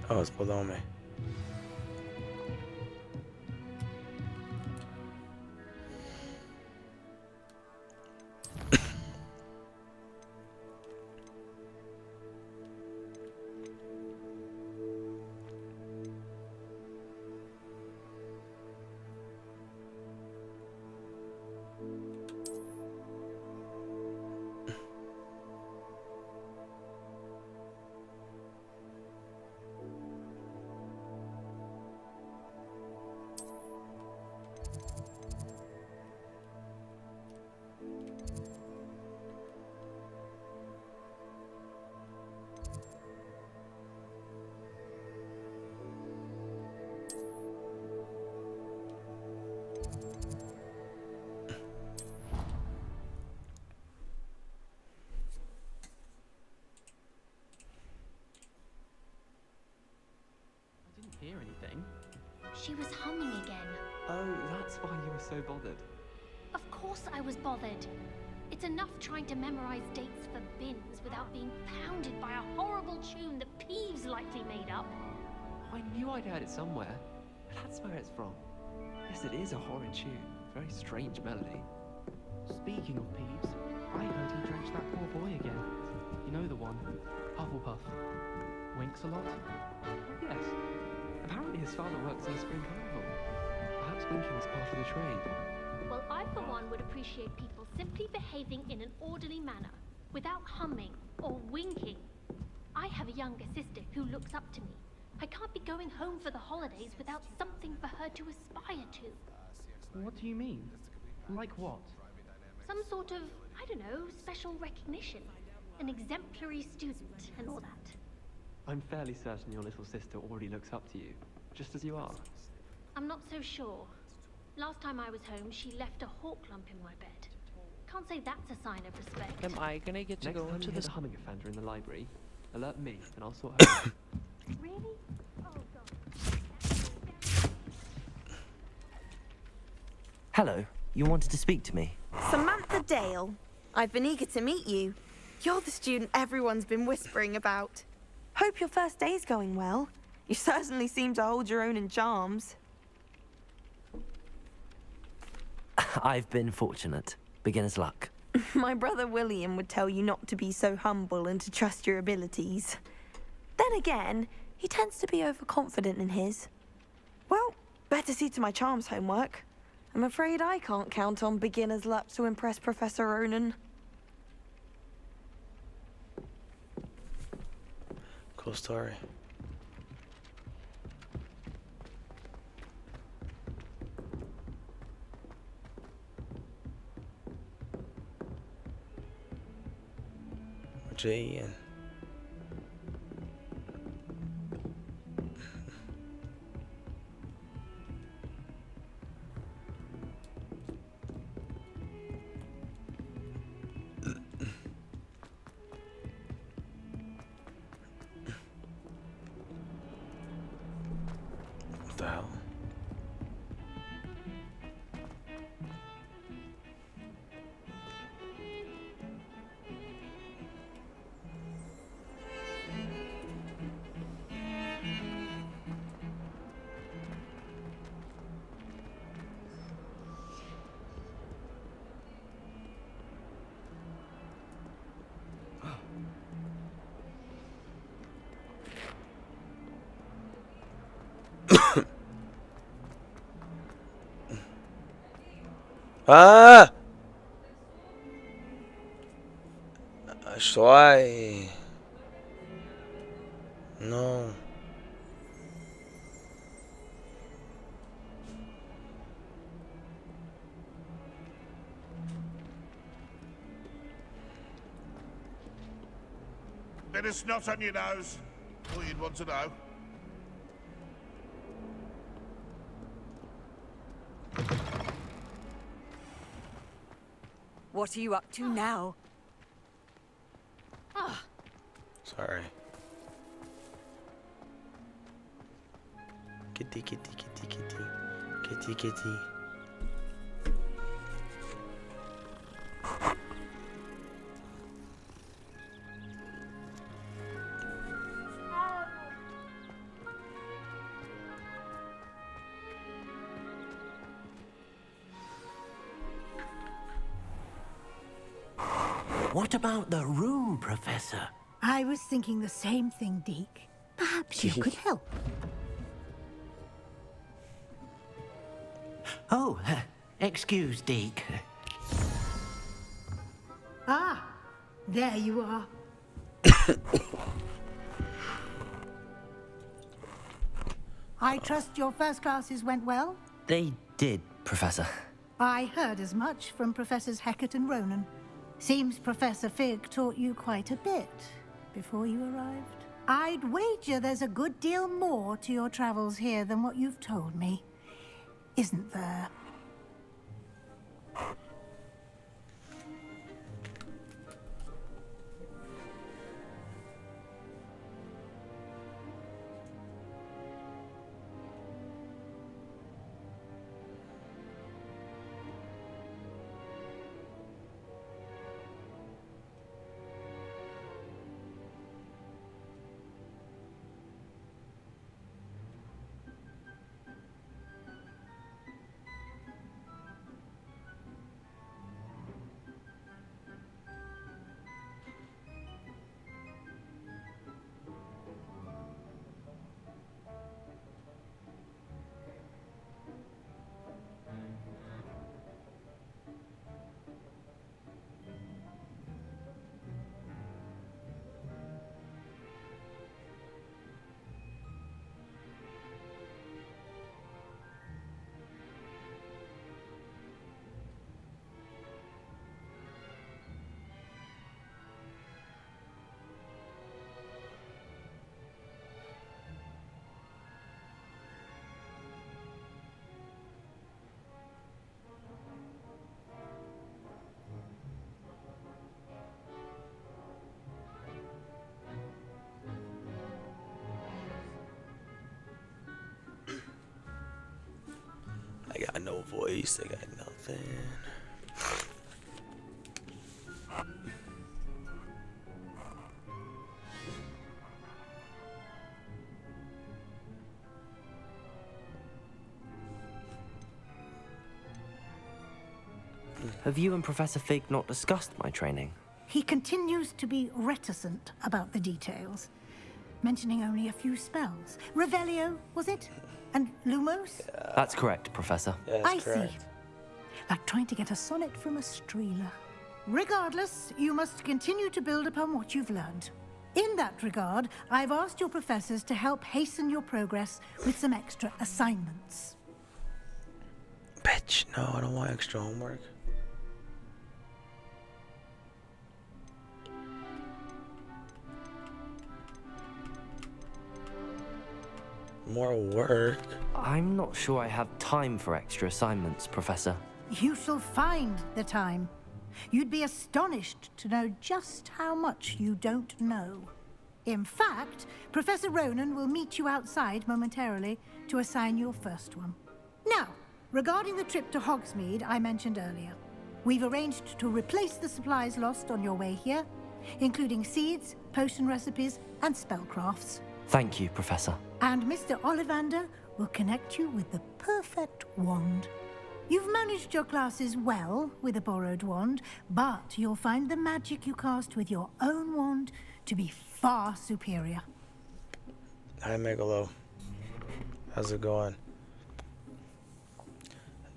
Oh, it's below me. Hear anything? She was humming again. Oh, that's why you were so bothered. Of course I was bothered. It's enough trying to memorize dates for bins without being pounded by a horrible tune that Peeves likely made up. I knew I'd heard it somewhere. That's where it's from. Yes, it is a horrid tune. Very strange melody. Speaking of Peeves, I heard he drenched that poor boy again. You know the one, Hufflepuff. Winks a lot. Yes. Apparently his father works in a spring carnival. Perhaps winking is part of the trade. Well, I for one would appreciate people simply behaving in an orderly manner, without humming or winking. I have a younger sister who looks up to me. I can't be going home for the holidays without something for her to aspire to. What do you mean? Like what? Some sort of, I don't know, special recognition. An exemplary student and all that. I'm fairly certain your little sister already looks up to you, just as you are. I'm not so sure. Last time I was home, she left a hawk lump in my bed. Can't say that's a sign of respect. Am I gonna get to Next go time into you hear this? the humming offender in the library, alert me and I'll sort her out. Really? Oh, God. Hello, you wanted to speak to me? Samantha Dale. I've been eager to meet you. You're the student everyone's been whispering about. Hope your first day's going well. You certainly seem to hold your own in charms. I've been fortunate. Beginner's luck. My brother William would tell you not to be so humble and to trust your abilities. Then again, he tends to be overconfident in his. Well, better see to my charms homework. I'm afraid I can't count on beginner's luck to impress Professor Ronan. Cool story. J and what the hell? Ah! Why? No. Bit of snot on your nose. All you'd want to know. What are you up to now? Sorry. Kitty, kitty, kitty, kitty. Kitty, kitty. What about the room, Professor? I was thinking the same thing, Deke. Perhaps you could help. Oh, excuse, Deke. Ah, there you are. I trust your first classes went well? They did, Professor. I heard as much from Professors Hecat and Ronan. Seems Professor Fig taught you quite a bit before you arrived. I'd wager there's a good deal more to your travels here than what you've told me. Isn't there? I got no voice, I got nothing. Have you and Professor Fig not discussed my training? He continues to be reticent about the details, mentioning only a few spells. Revelio, was it? And Lumos? That's correct, Professor. I see. Like trying to get a sonnet from a streeler. Regardless, you must continue to build upon what you've learned. In that regard, I've asked your professors to help hasten your progress with some extra assignments. Bitch, no, I don't want extra homework. More work? I'm not sure I have time for extra assignments, Professor. You shall find the time. You'd be astonished to know just how much you don't know. In fact, Professor Ronan will meet you outside momentarily to assign your first one. Now, regarding the trip to Hogsmeade I mentioned earlier, we've arranged to replace the supplies lost on your way here, including seeds, potion recipes, and spellcrafts. Thank you, Professor. And Mr. Ollivander will connect you with the perfect wand. You've managed your classes well with a borrowed wand, but you'll find the magic you cast with your own wand to be far superior. Hi, Megalo. How's it going?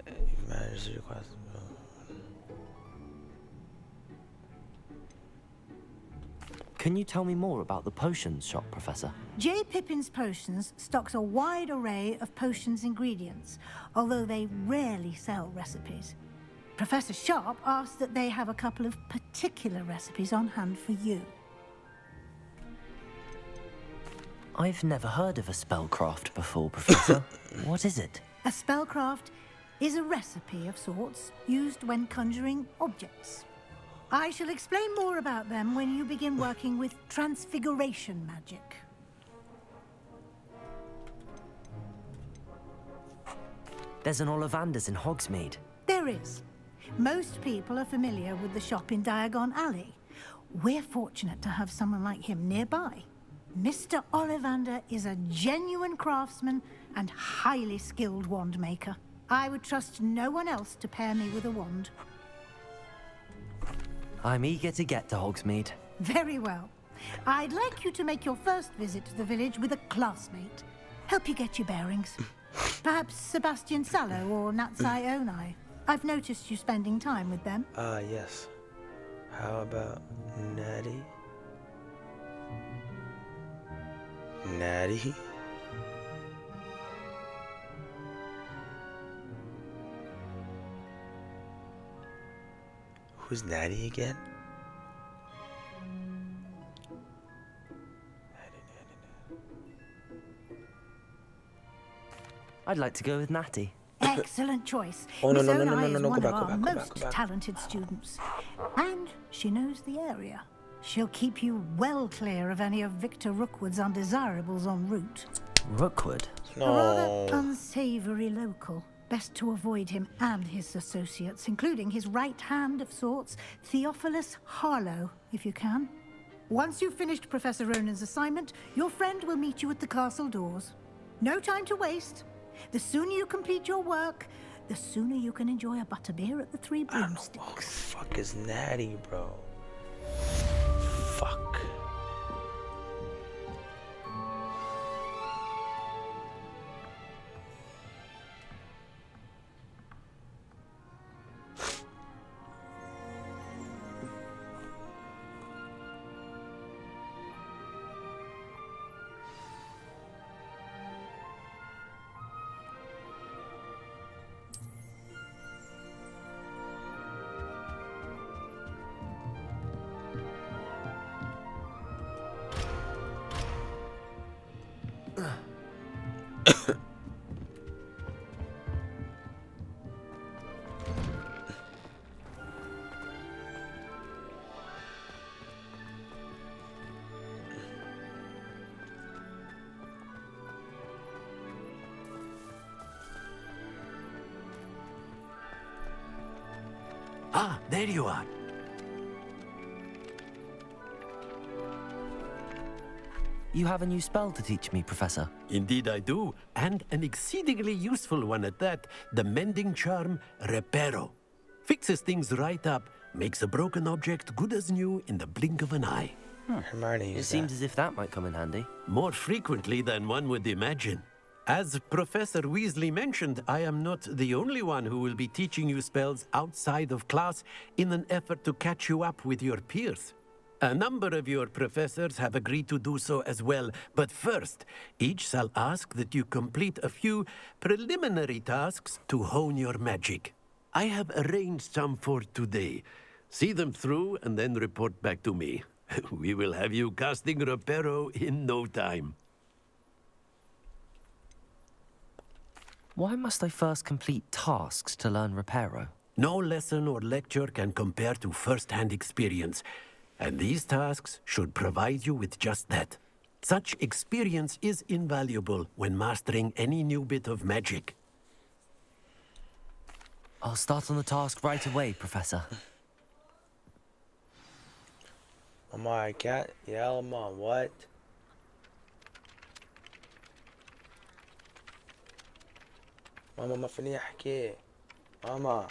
You've managed your class. Can you tell me more about the potions shop, Professor? J. Pippin's Potions stocks a wide array of potions ingredients, although they rarely sell recipes. Professor Sharp asked that they have a couple of particular recipes on hand for you. I've never heard of a spellcraft before, Professor. What is it? A spellcraft is a recipe of sorts used when conjuring objects. I shall explain more about them when you begin working with transfiguration magic. There's an Ollivander's in Hogsmeade. There is. Most people are familiar with the shop in Diagon Alley. We're fortunate to have someone like him nearby. Mr. Ollivander is a genuine craftsman and highly skilled wand maker. I would trust no one else to pair me with a wand. I'm eager to get to Hogsmeade. Very well. I'd like you to make your first visit to the village with a classmate. Help you get your bearings. Perhaps Sebastian Sallow or Natsai Onai. I've noticed you spending time with them. Yes. How about Natty? Natty? Who's Natty again? I'd like to go with Natty. Excellent choice. Oh, no, Miss no, no, no, Onai no, is no, one go of back, our go back, most go back. talented students. And she knows the area. She'll keep you well clear of any of Victor Rookwood's undesirables en route. Rookwood? A rather unsavory local. Best to avoid him and his associates, including his right hand of sorts, Theophilus Harlow, if you can. Once you've finished Professor Ronan's assignment, your friend will meet you at the castle doors. No time to waste. The sooner you complete your work, the sooner you can enjoy a butterbeer at the Three Broomsticks. Who the fuck is Natty, bro? Fuck. Ah, there you are. You have a new spell to teach me, Professor. Indeed I do, and an exceedingly useful one at that. The mending charm, Reparo. Fixes things right up, makes a broken object good as new in the blink of an eye. It seems as if that might come in handy. More frequently than one would imagine. As Professor Weasley mentioned, I am not the only one who will be teaching you spells outside of class in an effort to catch you up with your peers. A number of your professors have agreed to do so as well, but first, each shall ask that you complete a few preliminary tasks to hone your magic. I have arranged some for today. See them through and then report back to me. We will have you casting Reparo in no time. Why must I first complete tasks to learn Reparo? No lesson or lecture can compare to first-hand experience, and these tasks should provide you with just that. Such experience is invaluable when mastering any new bit of magic. I'll start on the task right away, Professor. Mama, I can't yell, Mom. What? ماما ما فيني احكي ماما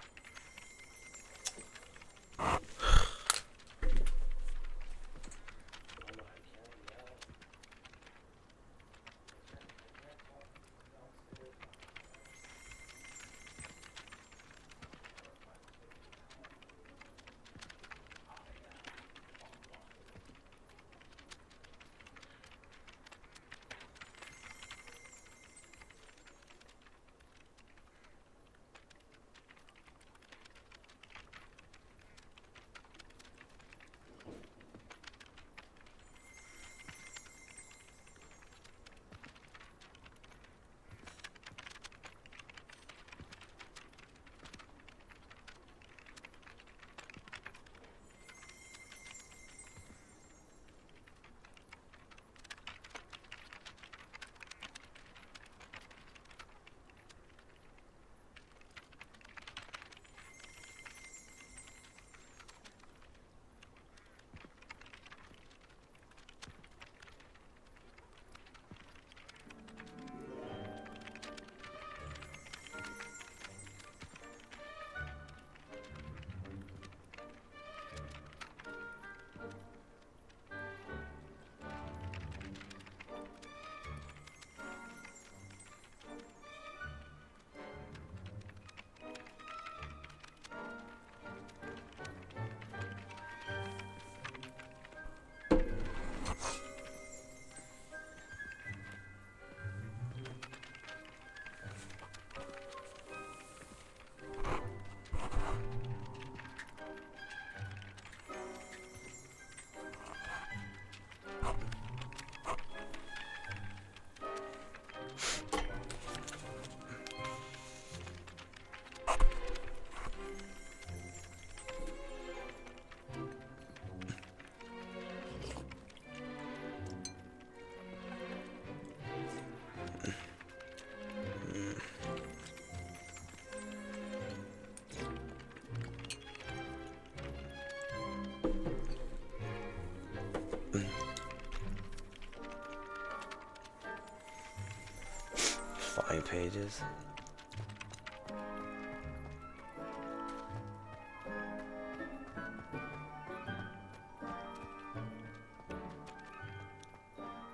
Flying pages.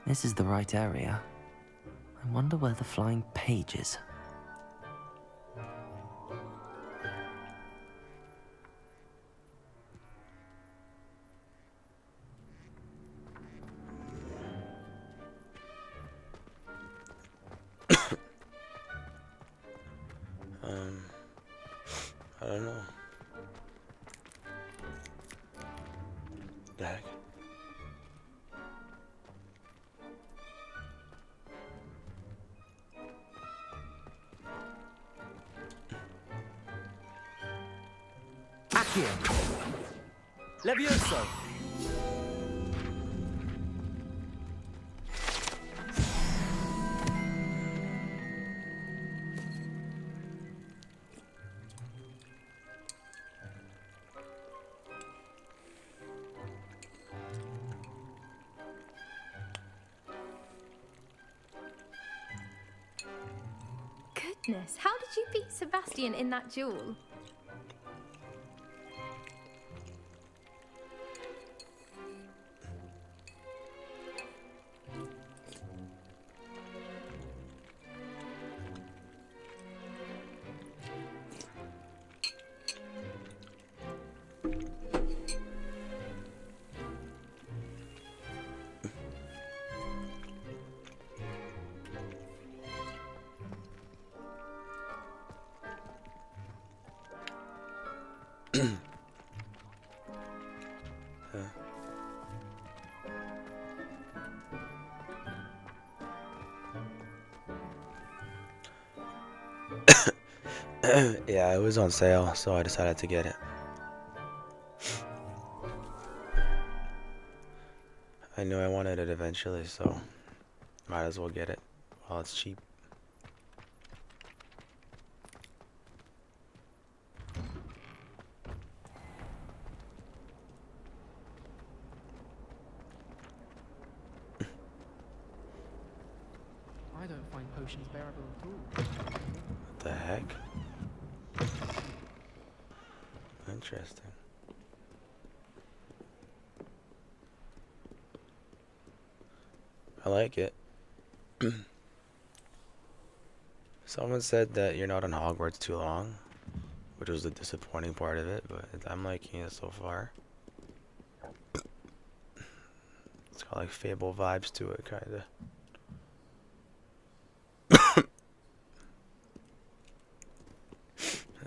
This is the right area. I wonder where the flying page is. I don't know. The heck? Accio! Levioso! Goodness, how did you beat Sebastian in that duel? Yeah, it was on sale, so I decided to get it. I knew I wanted it eventually, so might as well get it while it's cheap. I don't find potions bearable at all. What the heck? Interesting. I like it. Someone said that you're not on Hogwarts too long, which was the disappointing part of it, but I'm liking it so far. It's got like Fable vibes to it, kinda.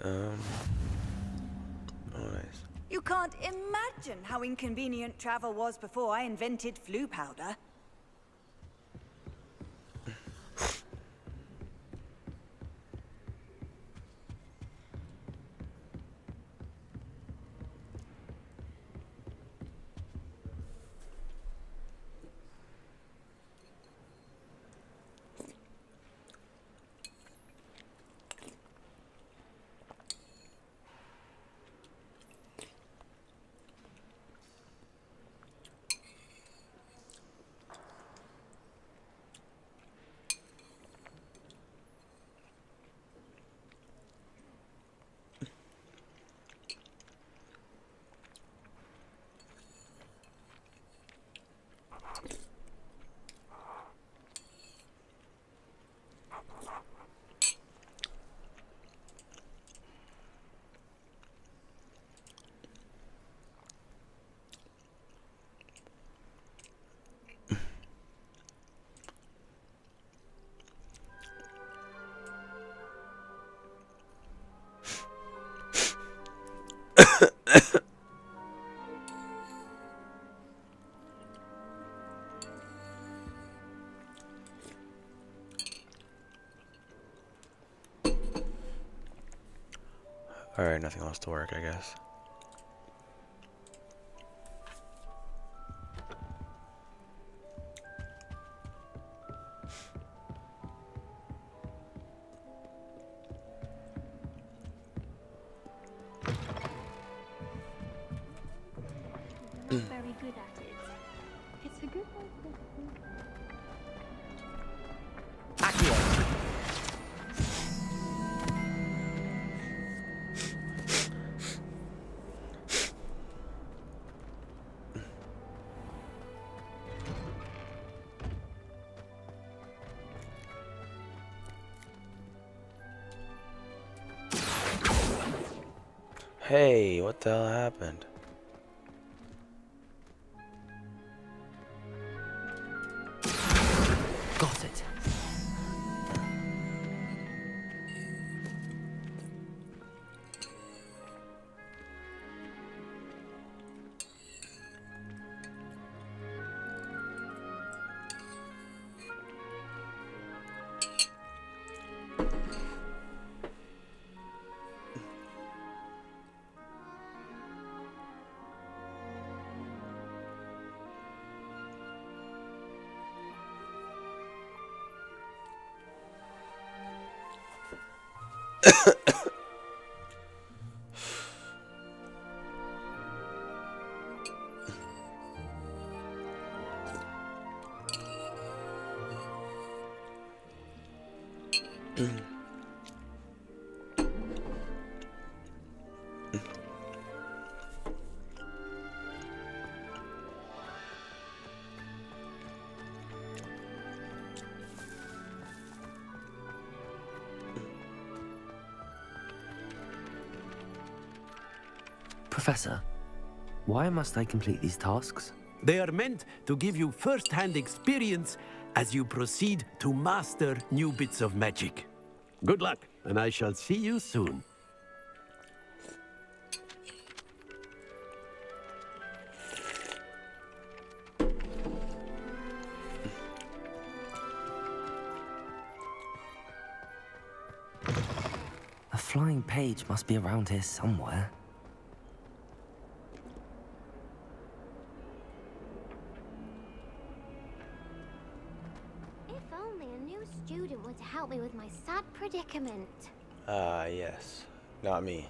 Oh, nice. You can't imagine how inconvenient travel was before I invented flu powder. Alright, nothing else to work, I guess. Not very good at it. It's a good one. Accio! Hey, what the hell happened? Got it. Professor, why must I complete these tasks? They are meant to give you first-hand experience as you proceed to master new bits of magic. Good luck, and I shall see you soon. A flying page must be around here somewhere. If only a new student were to help me with my sad predicament. Yes. Not me.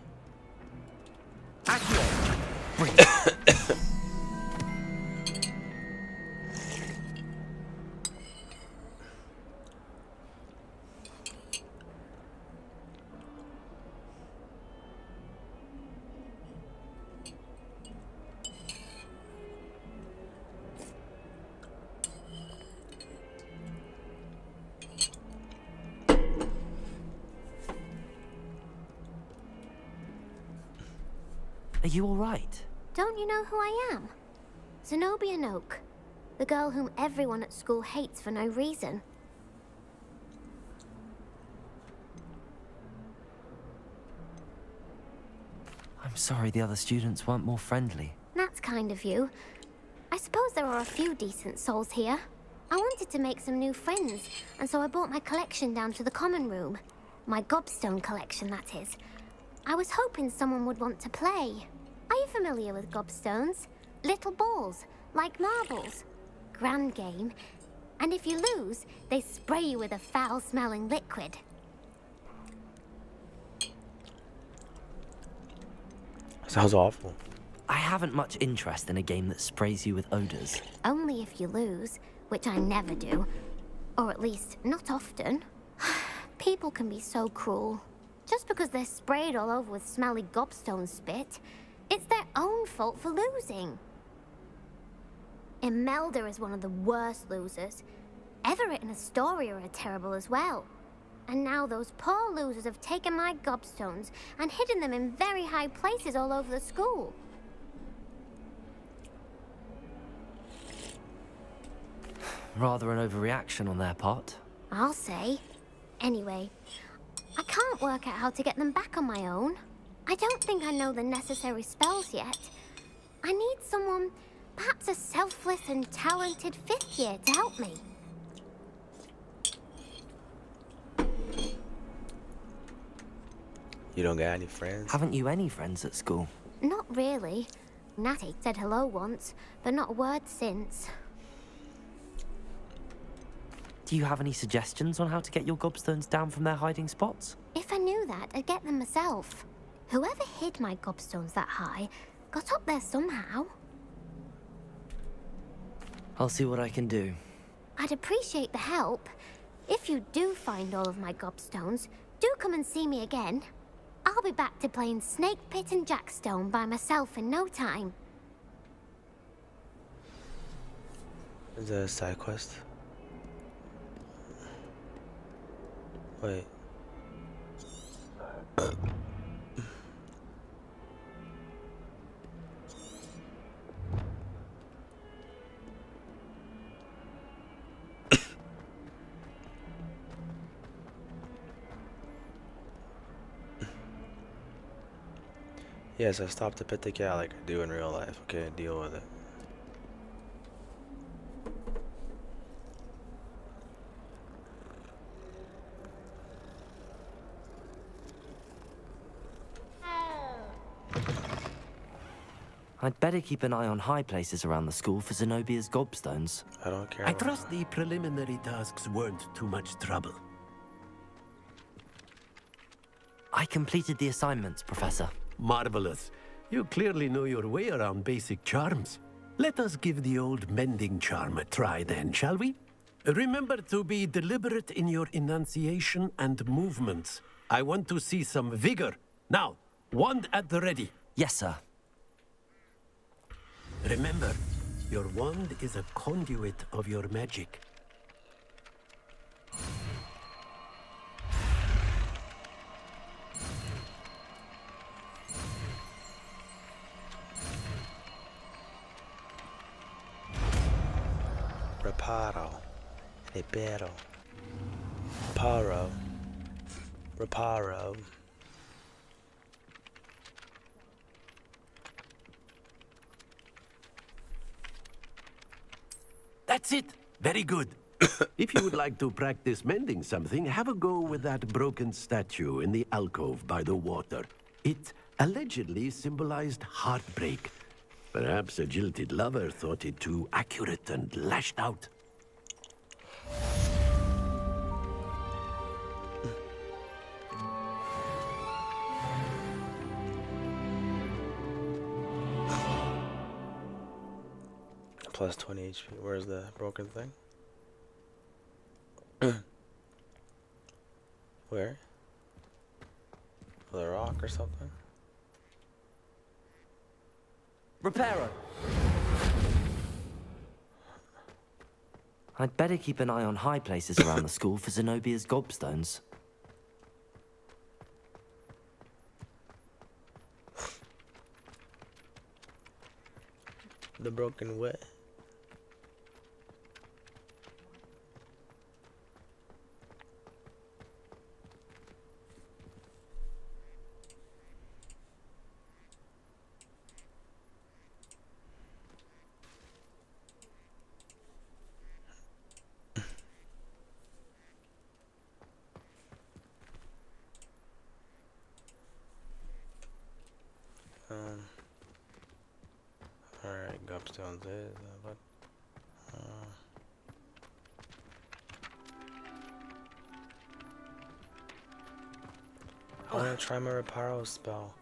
Are you all right? Don't you know who I am? Zenobia Noak, the girl whom everyone at school hates for no reason. I'm sorry the other students weren't more friendly. That's kind of you. I suppose there are a few decent souls here. I wanted to make some new friends, and so I brought my collection down to the common room. My gobstone collection, that is. I was hoping someone would want to play. Are you familiar with gobstones? Little balls, like marbles. Grand game. And if you lose, they spray you with a foul-smelling liquid. Sounds awful. I haven't much interest in a game that sprays you with odors. Only if you lose, which I never do. Or at least, not often. People can be so cruel. Just because they're sprayed all over with smelly gobstone spit, it's their own fault for losing. Imelda is one of the worst losers. Everett and Astoria are terrible as well. And now those poor losers have taken my gobstones and hidden them in very high places all over the school. Rather an overreaction on their part. I'll say. Anyway, I can't work out how to get them back on my own. I don't think I know the necessary spells yet. I need someone, perhaps a selfless and talented fifth year to help me. You don't got any friends? Haven't you any friends at school? Not really. Natty said hello once, but not a word since. Do you have any suggestions on how to get your gobstones down from their hiding spots? If I knew that, I'd get them myself. Whoever hid my gobstones that high got up there somehow. I'll see what I can do. I'd appreciate the help. If you do find all of my gobstones, do come and see me again. I'll be back to playing Snake Pit and Jackstone by myself in no time. Is that a side quest? Wait. Yes, I stopped to pet the cat like I do in real life. Okay, deal with it. I'd better keep an eye on high places around the school for Zenobia's gobstones. I don't care. I trust the preliminary tasks weren't too much trouble. I completed the assignments, Professor. Marvelous. You clearly know your way around basic charms. Let us give the old mending charm a try then, shall we? Remember to be deliberate in your enunciation and movements. I want to see some vigor. Now, wand at the ready. Yes, sir. Remember, your wand is a conduit of your magic. Reparo. Reparo. Reparo. Reparo. That's it. Very good. If you would like to practice mending something, have a go with that broken statue in the alcove by the water. It allegedly symbolized heartbreak. Perhaps a jilted lover thought it too accurate and lashed out. Plus 20 HP. Where's the broken thing? Where? The rock or something? Reparo. I'd better keep an eye on high places around the school for Zenobia's gobstones. The broken what? Alright, gobstones is what? I want to try my Reparo spell.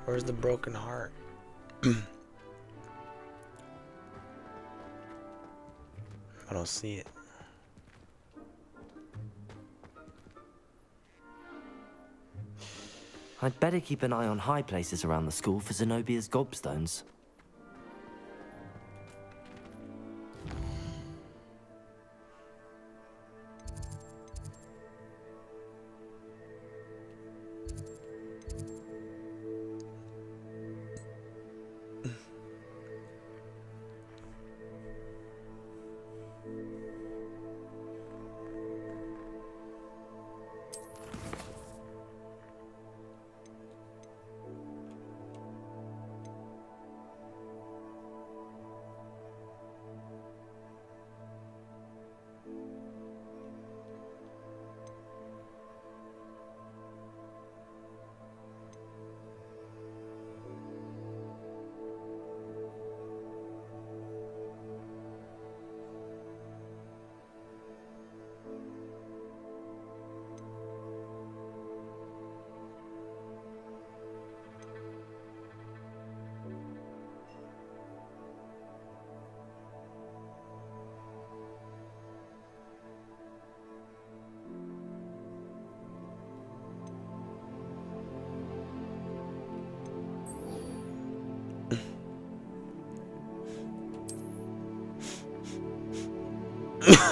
Where's the broken heart? I don't see it. I'd better keep an eye on high places around the school for Zenobia's gobstones.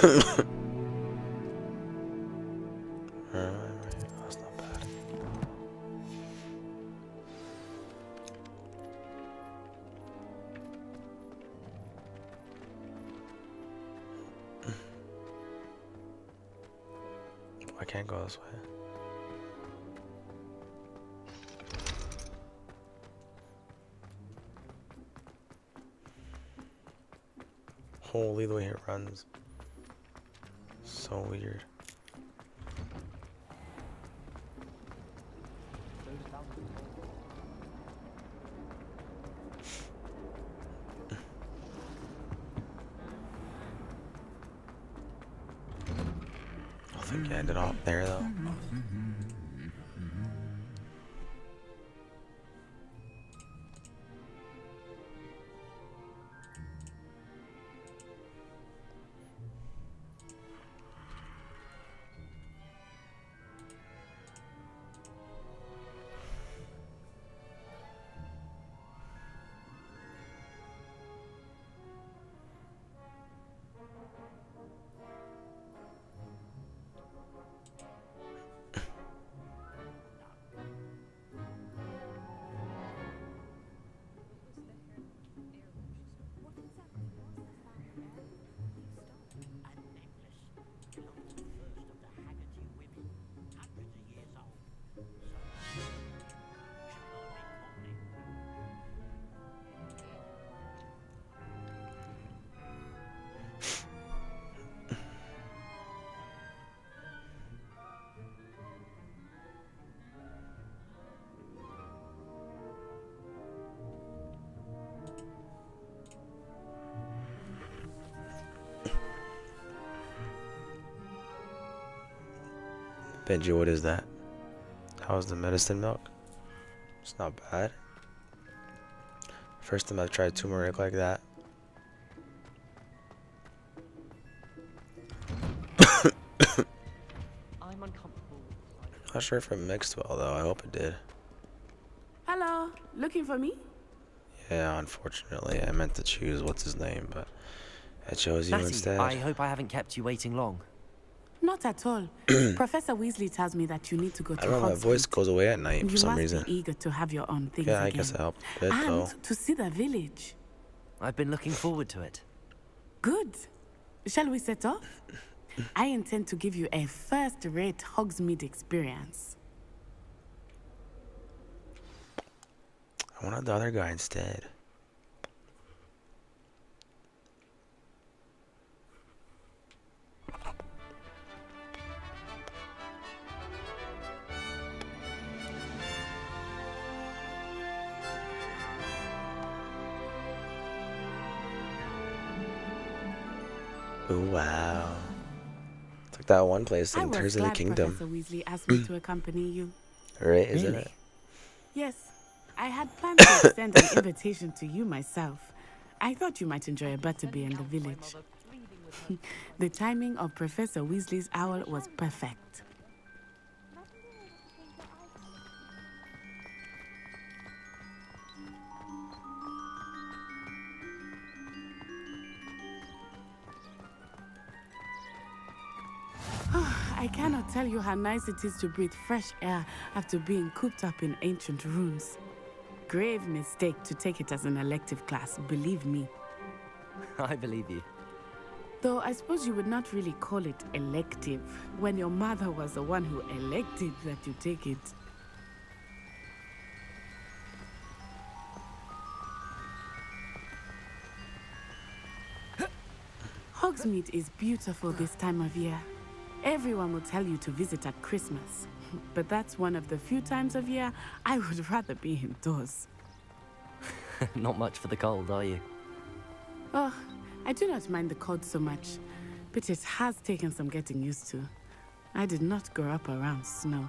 That's not bad. I can't go this way. Holy, the way it runs. So weird. I think I ended off there though. Benji, what is that? How's the medicine milk? It's not bad. First time I've tried turmeric like that. I'm uncomfortable. Not sure if it mixed well though. I hope it did. Hello, looking for me? Yeah, unfortunately, I meant to choose what's his name, but I chose you Natty, instead. I hope I haven't kept you waiting long. Not at all. Professor Weasley tells me that you need to go to I don't know, my Hogsmeade. voice goes away at night for You some must reason. be eager to have your own things Yeah, I again. guess it helped a bit and though. to see the village. I've been looking forward to it. Good. Shall we set off? I intend to give you a first-rate Hogsmeade experience. I wanted the other guy instead. Oh wow. It's like that one place I in was Tears of the glad Kingdom. Professor Weasley asked me to accompany you. Right, isn't Really? it? Yes, I had planned to extend an invitation to you myself. I thought you might enjoy a butterbeer in the village. The timing of Professor Weasley's owl was perfect. I cannot tell you how nice it is to breathe fresh air after being cooped up in ancient rooms. Grave mistake to take it as an elective class, believe me. I believe you. Though I suppose you would not really call it elective when your mother was the one who elected that you take it. Hogsmeade is beautiful this time of year. Everyone will tell you to visit at Christmas, but that's one of the few times of year I would rather be indoors. Not much for the cold, are you? Oh, I do not mind the cold so much, but it has taken some getting used to. I did not grow up around snow.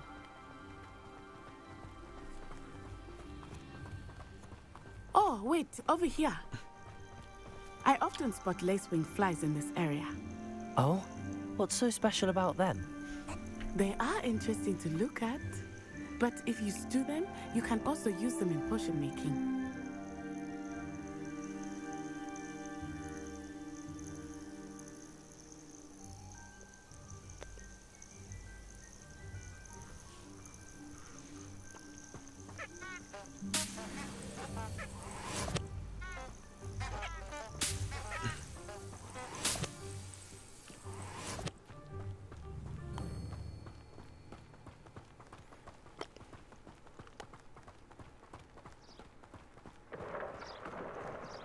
Oh, wait, over here. I often spot lacewing flies in this area. Oh? What's so special about them? They are interesting to look at, but if you stew them, you can also use them in potion making.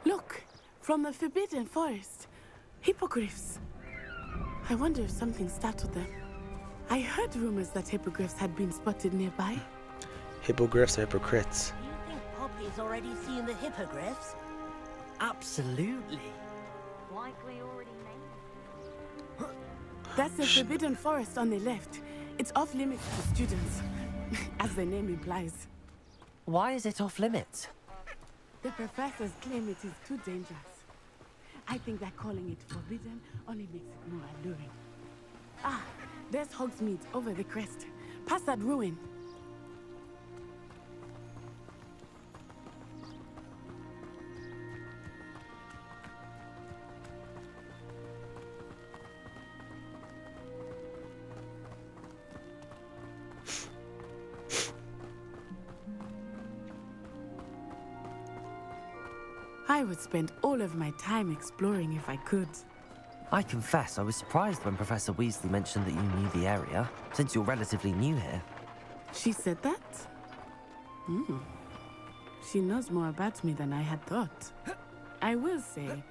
Look, from the Forbidden Forest. Hippogriffs. I wonder if something startled them. I heard rumors that hippogriffs had been spotted nearby. Hippogriffs are hypocrites. Do you think Poppy's already seen the hippogriffs? Absolutely. Likely already made. That's the forbidden forest on the left. It's off limits to students, as the name implies. Why is it off limits? The professors claim it is too dangerous. I think that calling it forbidden only makes it more alluring. Ah, there's Hogsmeade over the crest, past that ruin. I would spend all of my time exploring if I could. I confess I was surprised when Professor Weasley mentioned that you knew the area, since you're relatively new here. She said that? Hmm. She knows more about me than I had thought. I will say,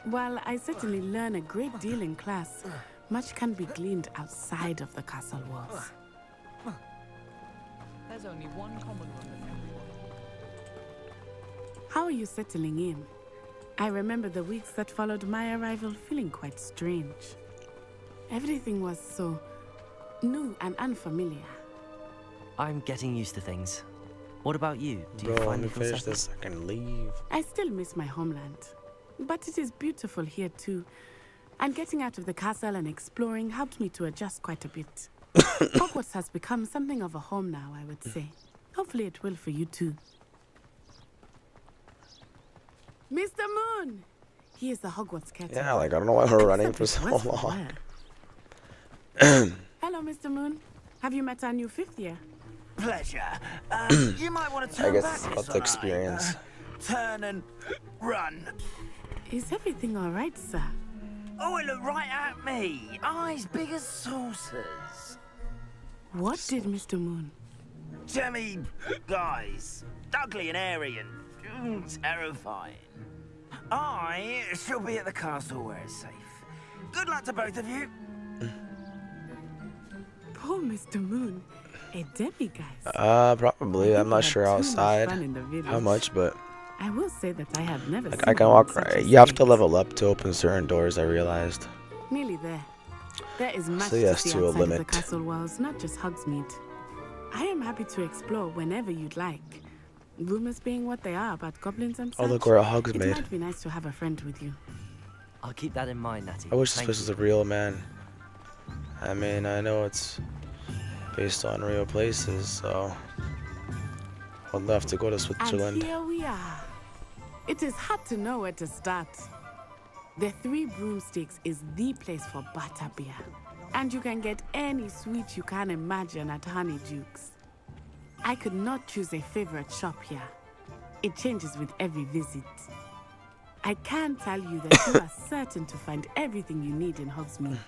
while I certainly learn a great deal in class, much can be gleaned outside of the castle walls. There's only one common room that everyone. How are you settling in? I remember the weeks that followed my arrival feeling quite strange. Everything was so new and unfamiliar. I'm getting used to things. What about you? Do you Bro, let find me it feel finish settled? this so I can leave. I still miss my homeland, but it is beautiful here too. And getting out of the castle and exploring helped me to adjust quite a bit. Hogwarts has become something of a home now, I would say. Hopefully it will for you too. Mr. Moon! He is the Hogwarts caretaker. Yeah, like I don't know why we're running for so long. Hello, Mr. Moon. Have you met our new fifth year? Pleasure. You might want to I turn guess back it's this about the time. experience. Turn and run. Is everything all right, sir? Oh, it looked right at me. Eyes big as saucers. What did Mr. Moon? Jemmy guys. Ugly and airy and terrifying. I shall be at the castle where it's safe. Good luck to both of you. Poor Mr. Moon. A demiguise. Probably. I'm not sure outside how much, but I will say that I have never like seen I can one walk such right. a You have to space. level up to open certain doors, I realized. Nearly there. There is much So yes, to see to a outside of the limit. castle walls, not just Hogsmeade. I am happy to explore whenever you'd like. Rumors being what they are about goblins and such. Oh, look, we're at It Hogsmeade. might be nice to have a friend with you. I'll keep that in mind, Natty. I wish this Thank place was a real man. I mean, I know it's based on real places, so I'd love to go to Switzerland. And here we are. It is hard to know where to start. The Three Broomsticks is the place for butterbeer. And you can get any sweet you can imagine at Honeydukes. I could not choose a favorite shop here. It changes with every visit. I can tell you that you are certain to find everything you need in Hogsmeade.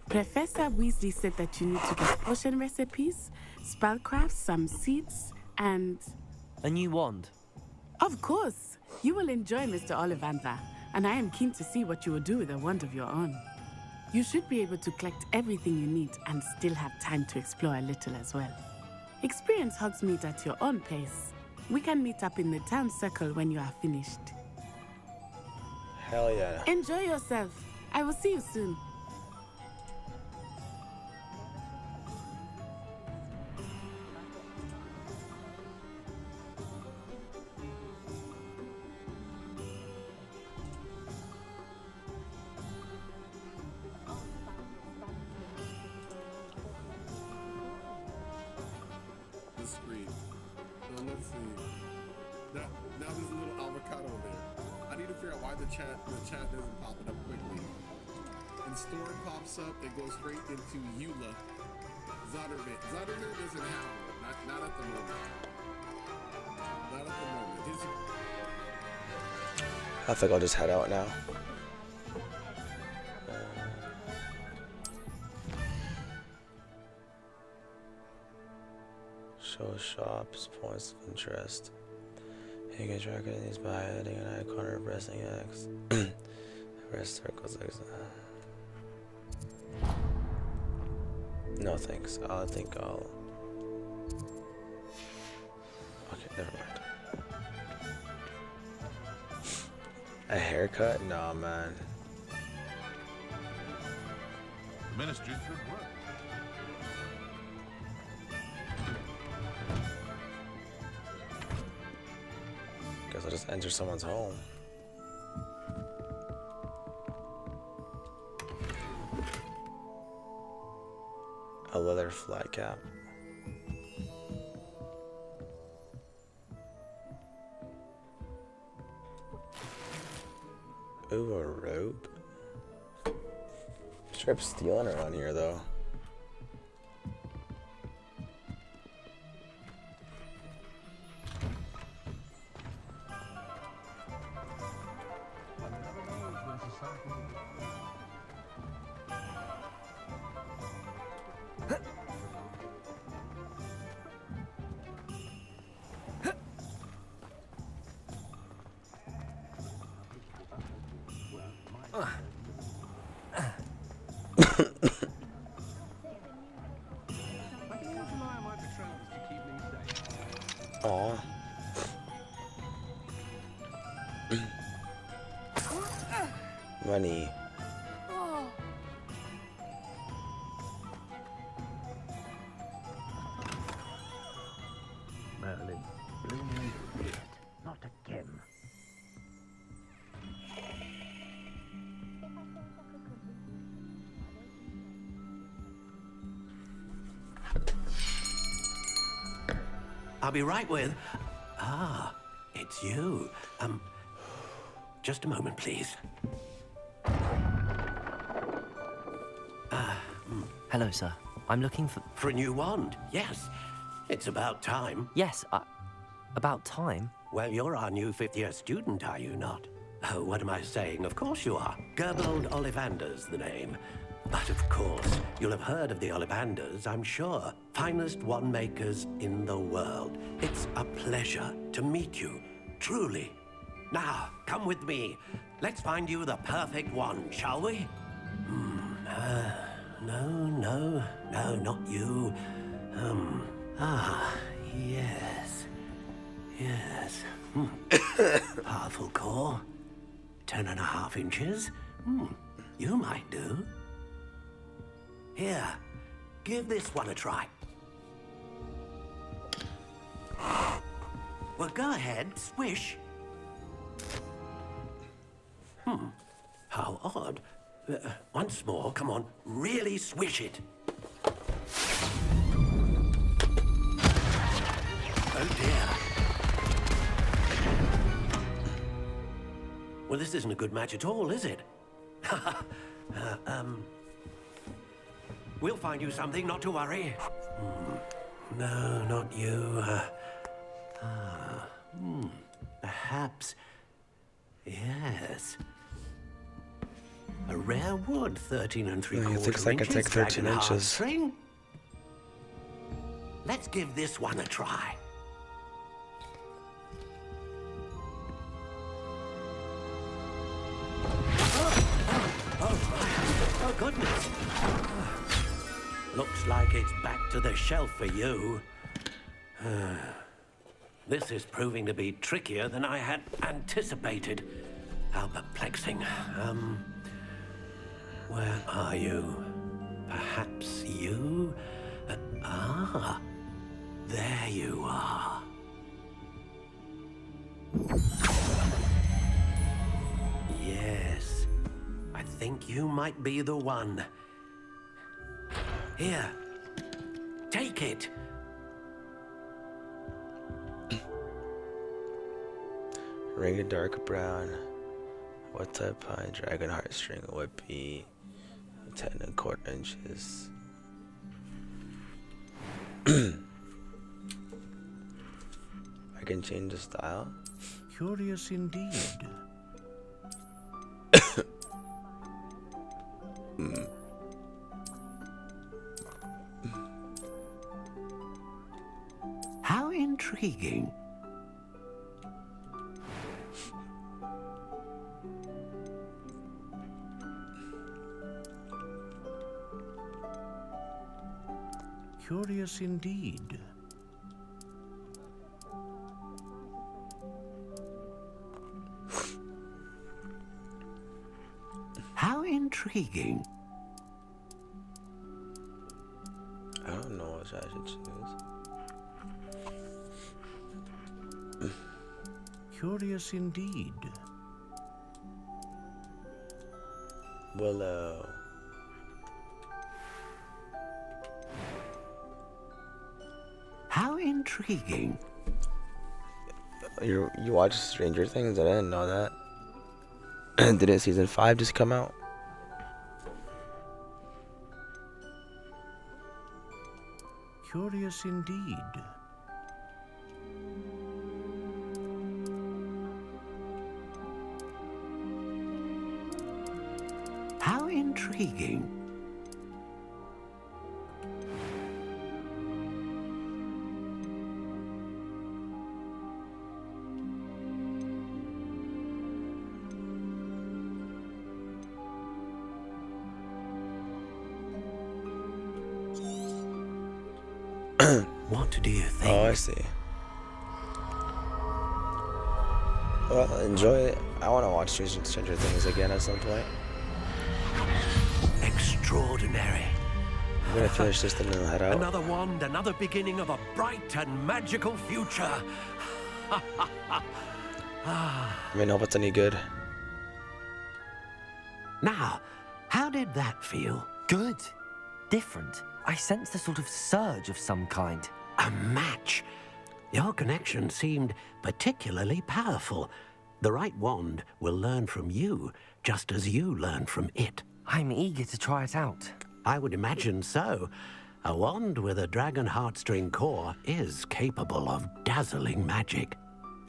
Professor Weasley said that you need to get potion recipes, spellcrafts, some seeds, and... A new wand. Of course! You will enjoy Mr. Ollivander, and I am keen to see what you will do with a wand of your own. You should be able to collect everything you need and still have time to explore a little as well. Experience Hogsmeade at your own pace. We can meet up in the town circle when you are finished. Hell yeah. Enjoy yourself. I will see you soon. The screen. Let's see. Now there's a little avocado there. I need to figure out why the chat doesn't pop it up quickly. And store pops up, it goes straight into Eula. Zotterville. Zotterville doesn't have one. Not at the moment. Not at the moment. I think I'll just head out now. Show shops, points of interest. You can track it these by hitting an icon or pressing X. Press circles X. No thanks. I think I'll. Okay, never mind. A haircut? No, man. Ministry's good work. Guess I'll just enter someone's home. A leather flat cap. Ooh, a rope. Strip stealing around here, though. Aw. Money. Merlin, blooming weird. Not again. I'll be right with. Ah, it's you. Just a moment, please. Hello, sir. I'm looking for... For a new wand, yes. It's about time. Yes, about time? Well, you're our new fifth-year student, are you not? Oh, what am I saying? Of course you are. Gerbold Ollivander's the name. But of course, you'll have heard of the Ollivanders, I'm sure. Finest wand makers in the world. It's a pleasure to meet you, truly. Now, come with me. Let's find you the perfect wand, shall we? No, not you. Yes. Yes. Powerful core. 10.5 inches. You might do. Here, give this one a try. Well, go ahead, swish. How odd. Once more, come on, really swish it. Oh dear. Well, this isn't a good match at all, is it? We'll find you something, not to worry. No, not you. Perhaps. Yes. A rare wood, 13 3/4 He thinks I can take 13 inches. String. Let's give this one a try. Oh, goodness. Looks like it's back to the shelf for you. This is proving to be trickier than I had anticipated. How perplexing. Where are you? Perhaps you? There you are. Yes, I think you might be the one. Here, take it. Ring of dark brown. What type pine dragon heartstring would be 10.25 inches? I can change the style. Curious indeed. How intriguing. Curious indeed. How intriguing. I don't know what I should choose. Curious indeed. Willow. How intriguing. You watch Stranger Things? I didn't know that. Didn't season 5 just come out? Curious indeed. How intriguing. What do you think? Oh, I see. Well, enjoy it. I want to watch Stranger Things again at some point. Extraordinary. I'm gonna finish this and then head out. Another wand, another beginning of a bright and magical future. I mean, hope it's any good. Now, how did that feel? Good. Different. I sensed a sort of surge of some kind. A match. Your connection seemed particularly powerful. The right wand will learn from you, just as you learn from it. I'm eager to try it out. I would imagine so. A wand with a dragon heartstring core is capable of dazzling magic.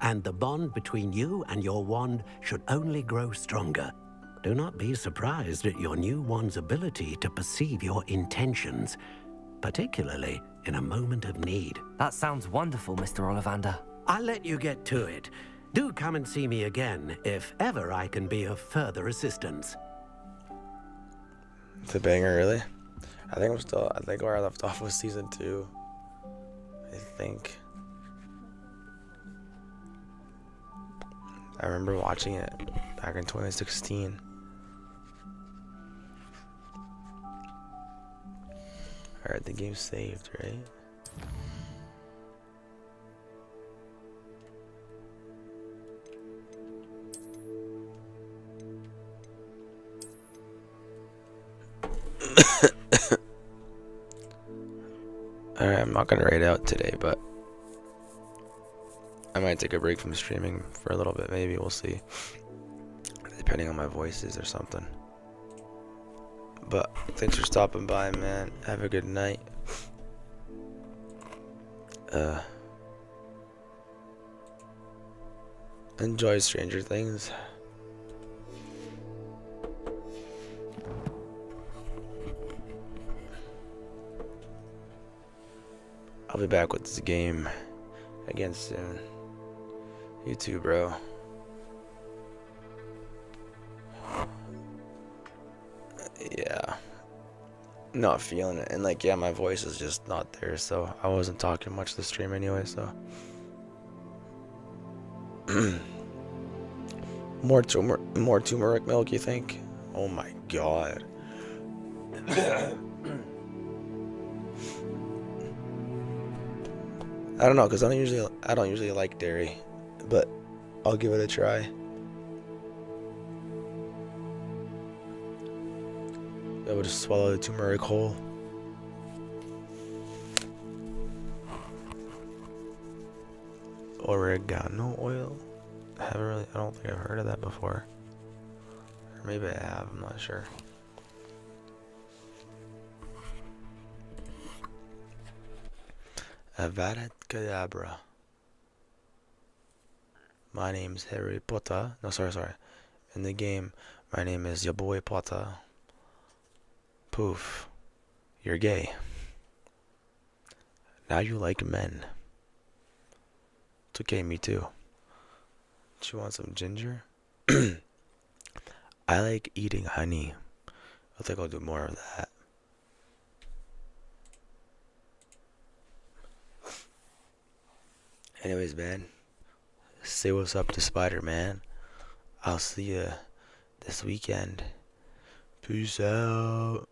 And the bond between you and your wand should only grow stronger. Do not be surprised at your new wand's ability to perceive your intentions, particularly in a moment of need. That sounds wonderful, Mr. Ollivander. I'll let you get to it. Do come and see me again if ever I can be of further assistance. It's a banger, really. I think where I left off was season 2. I think. I remember watching it back in 2016. Alright, the game's saved, right? Alright, I'm not gonna raid out today, but I might take a break from streaming for a little bit, maybe, we'll see. Depending on my voices or something. But thanks for stopping by, man. Have a good night. Enjoy Stranger Things. I'll be back with this game again soon. You too, bro. Yeah. Not feeling it. And like, yeah, my voice is just not there, so I wasn't talking much this stream anyway, so. More turmeric milk, you think? Oh my god. I don't know, cause I don't usually like dairy, but I'll give it a try. I would just swallow the turmeric whole. Oregano oil? I don't think I've heard of that before. Or maybe I have, I'm not sure. Avada Kedavra. My name's Harry Potter. No, sorry. In the game, my name is your boy Potter. Poof. You're gay. Now you like men. It's okay, me too. Do you want some ginger? I like eating honey. I think I'll do more of that. Anyways, man, say what's up to Spider-Man. I'll see you this weekend. Peace out.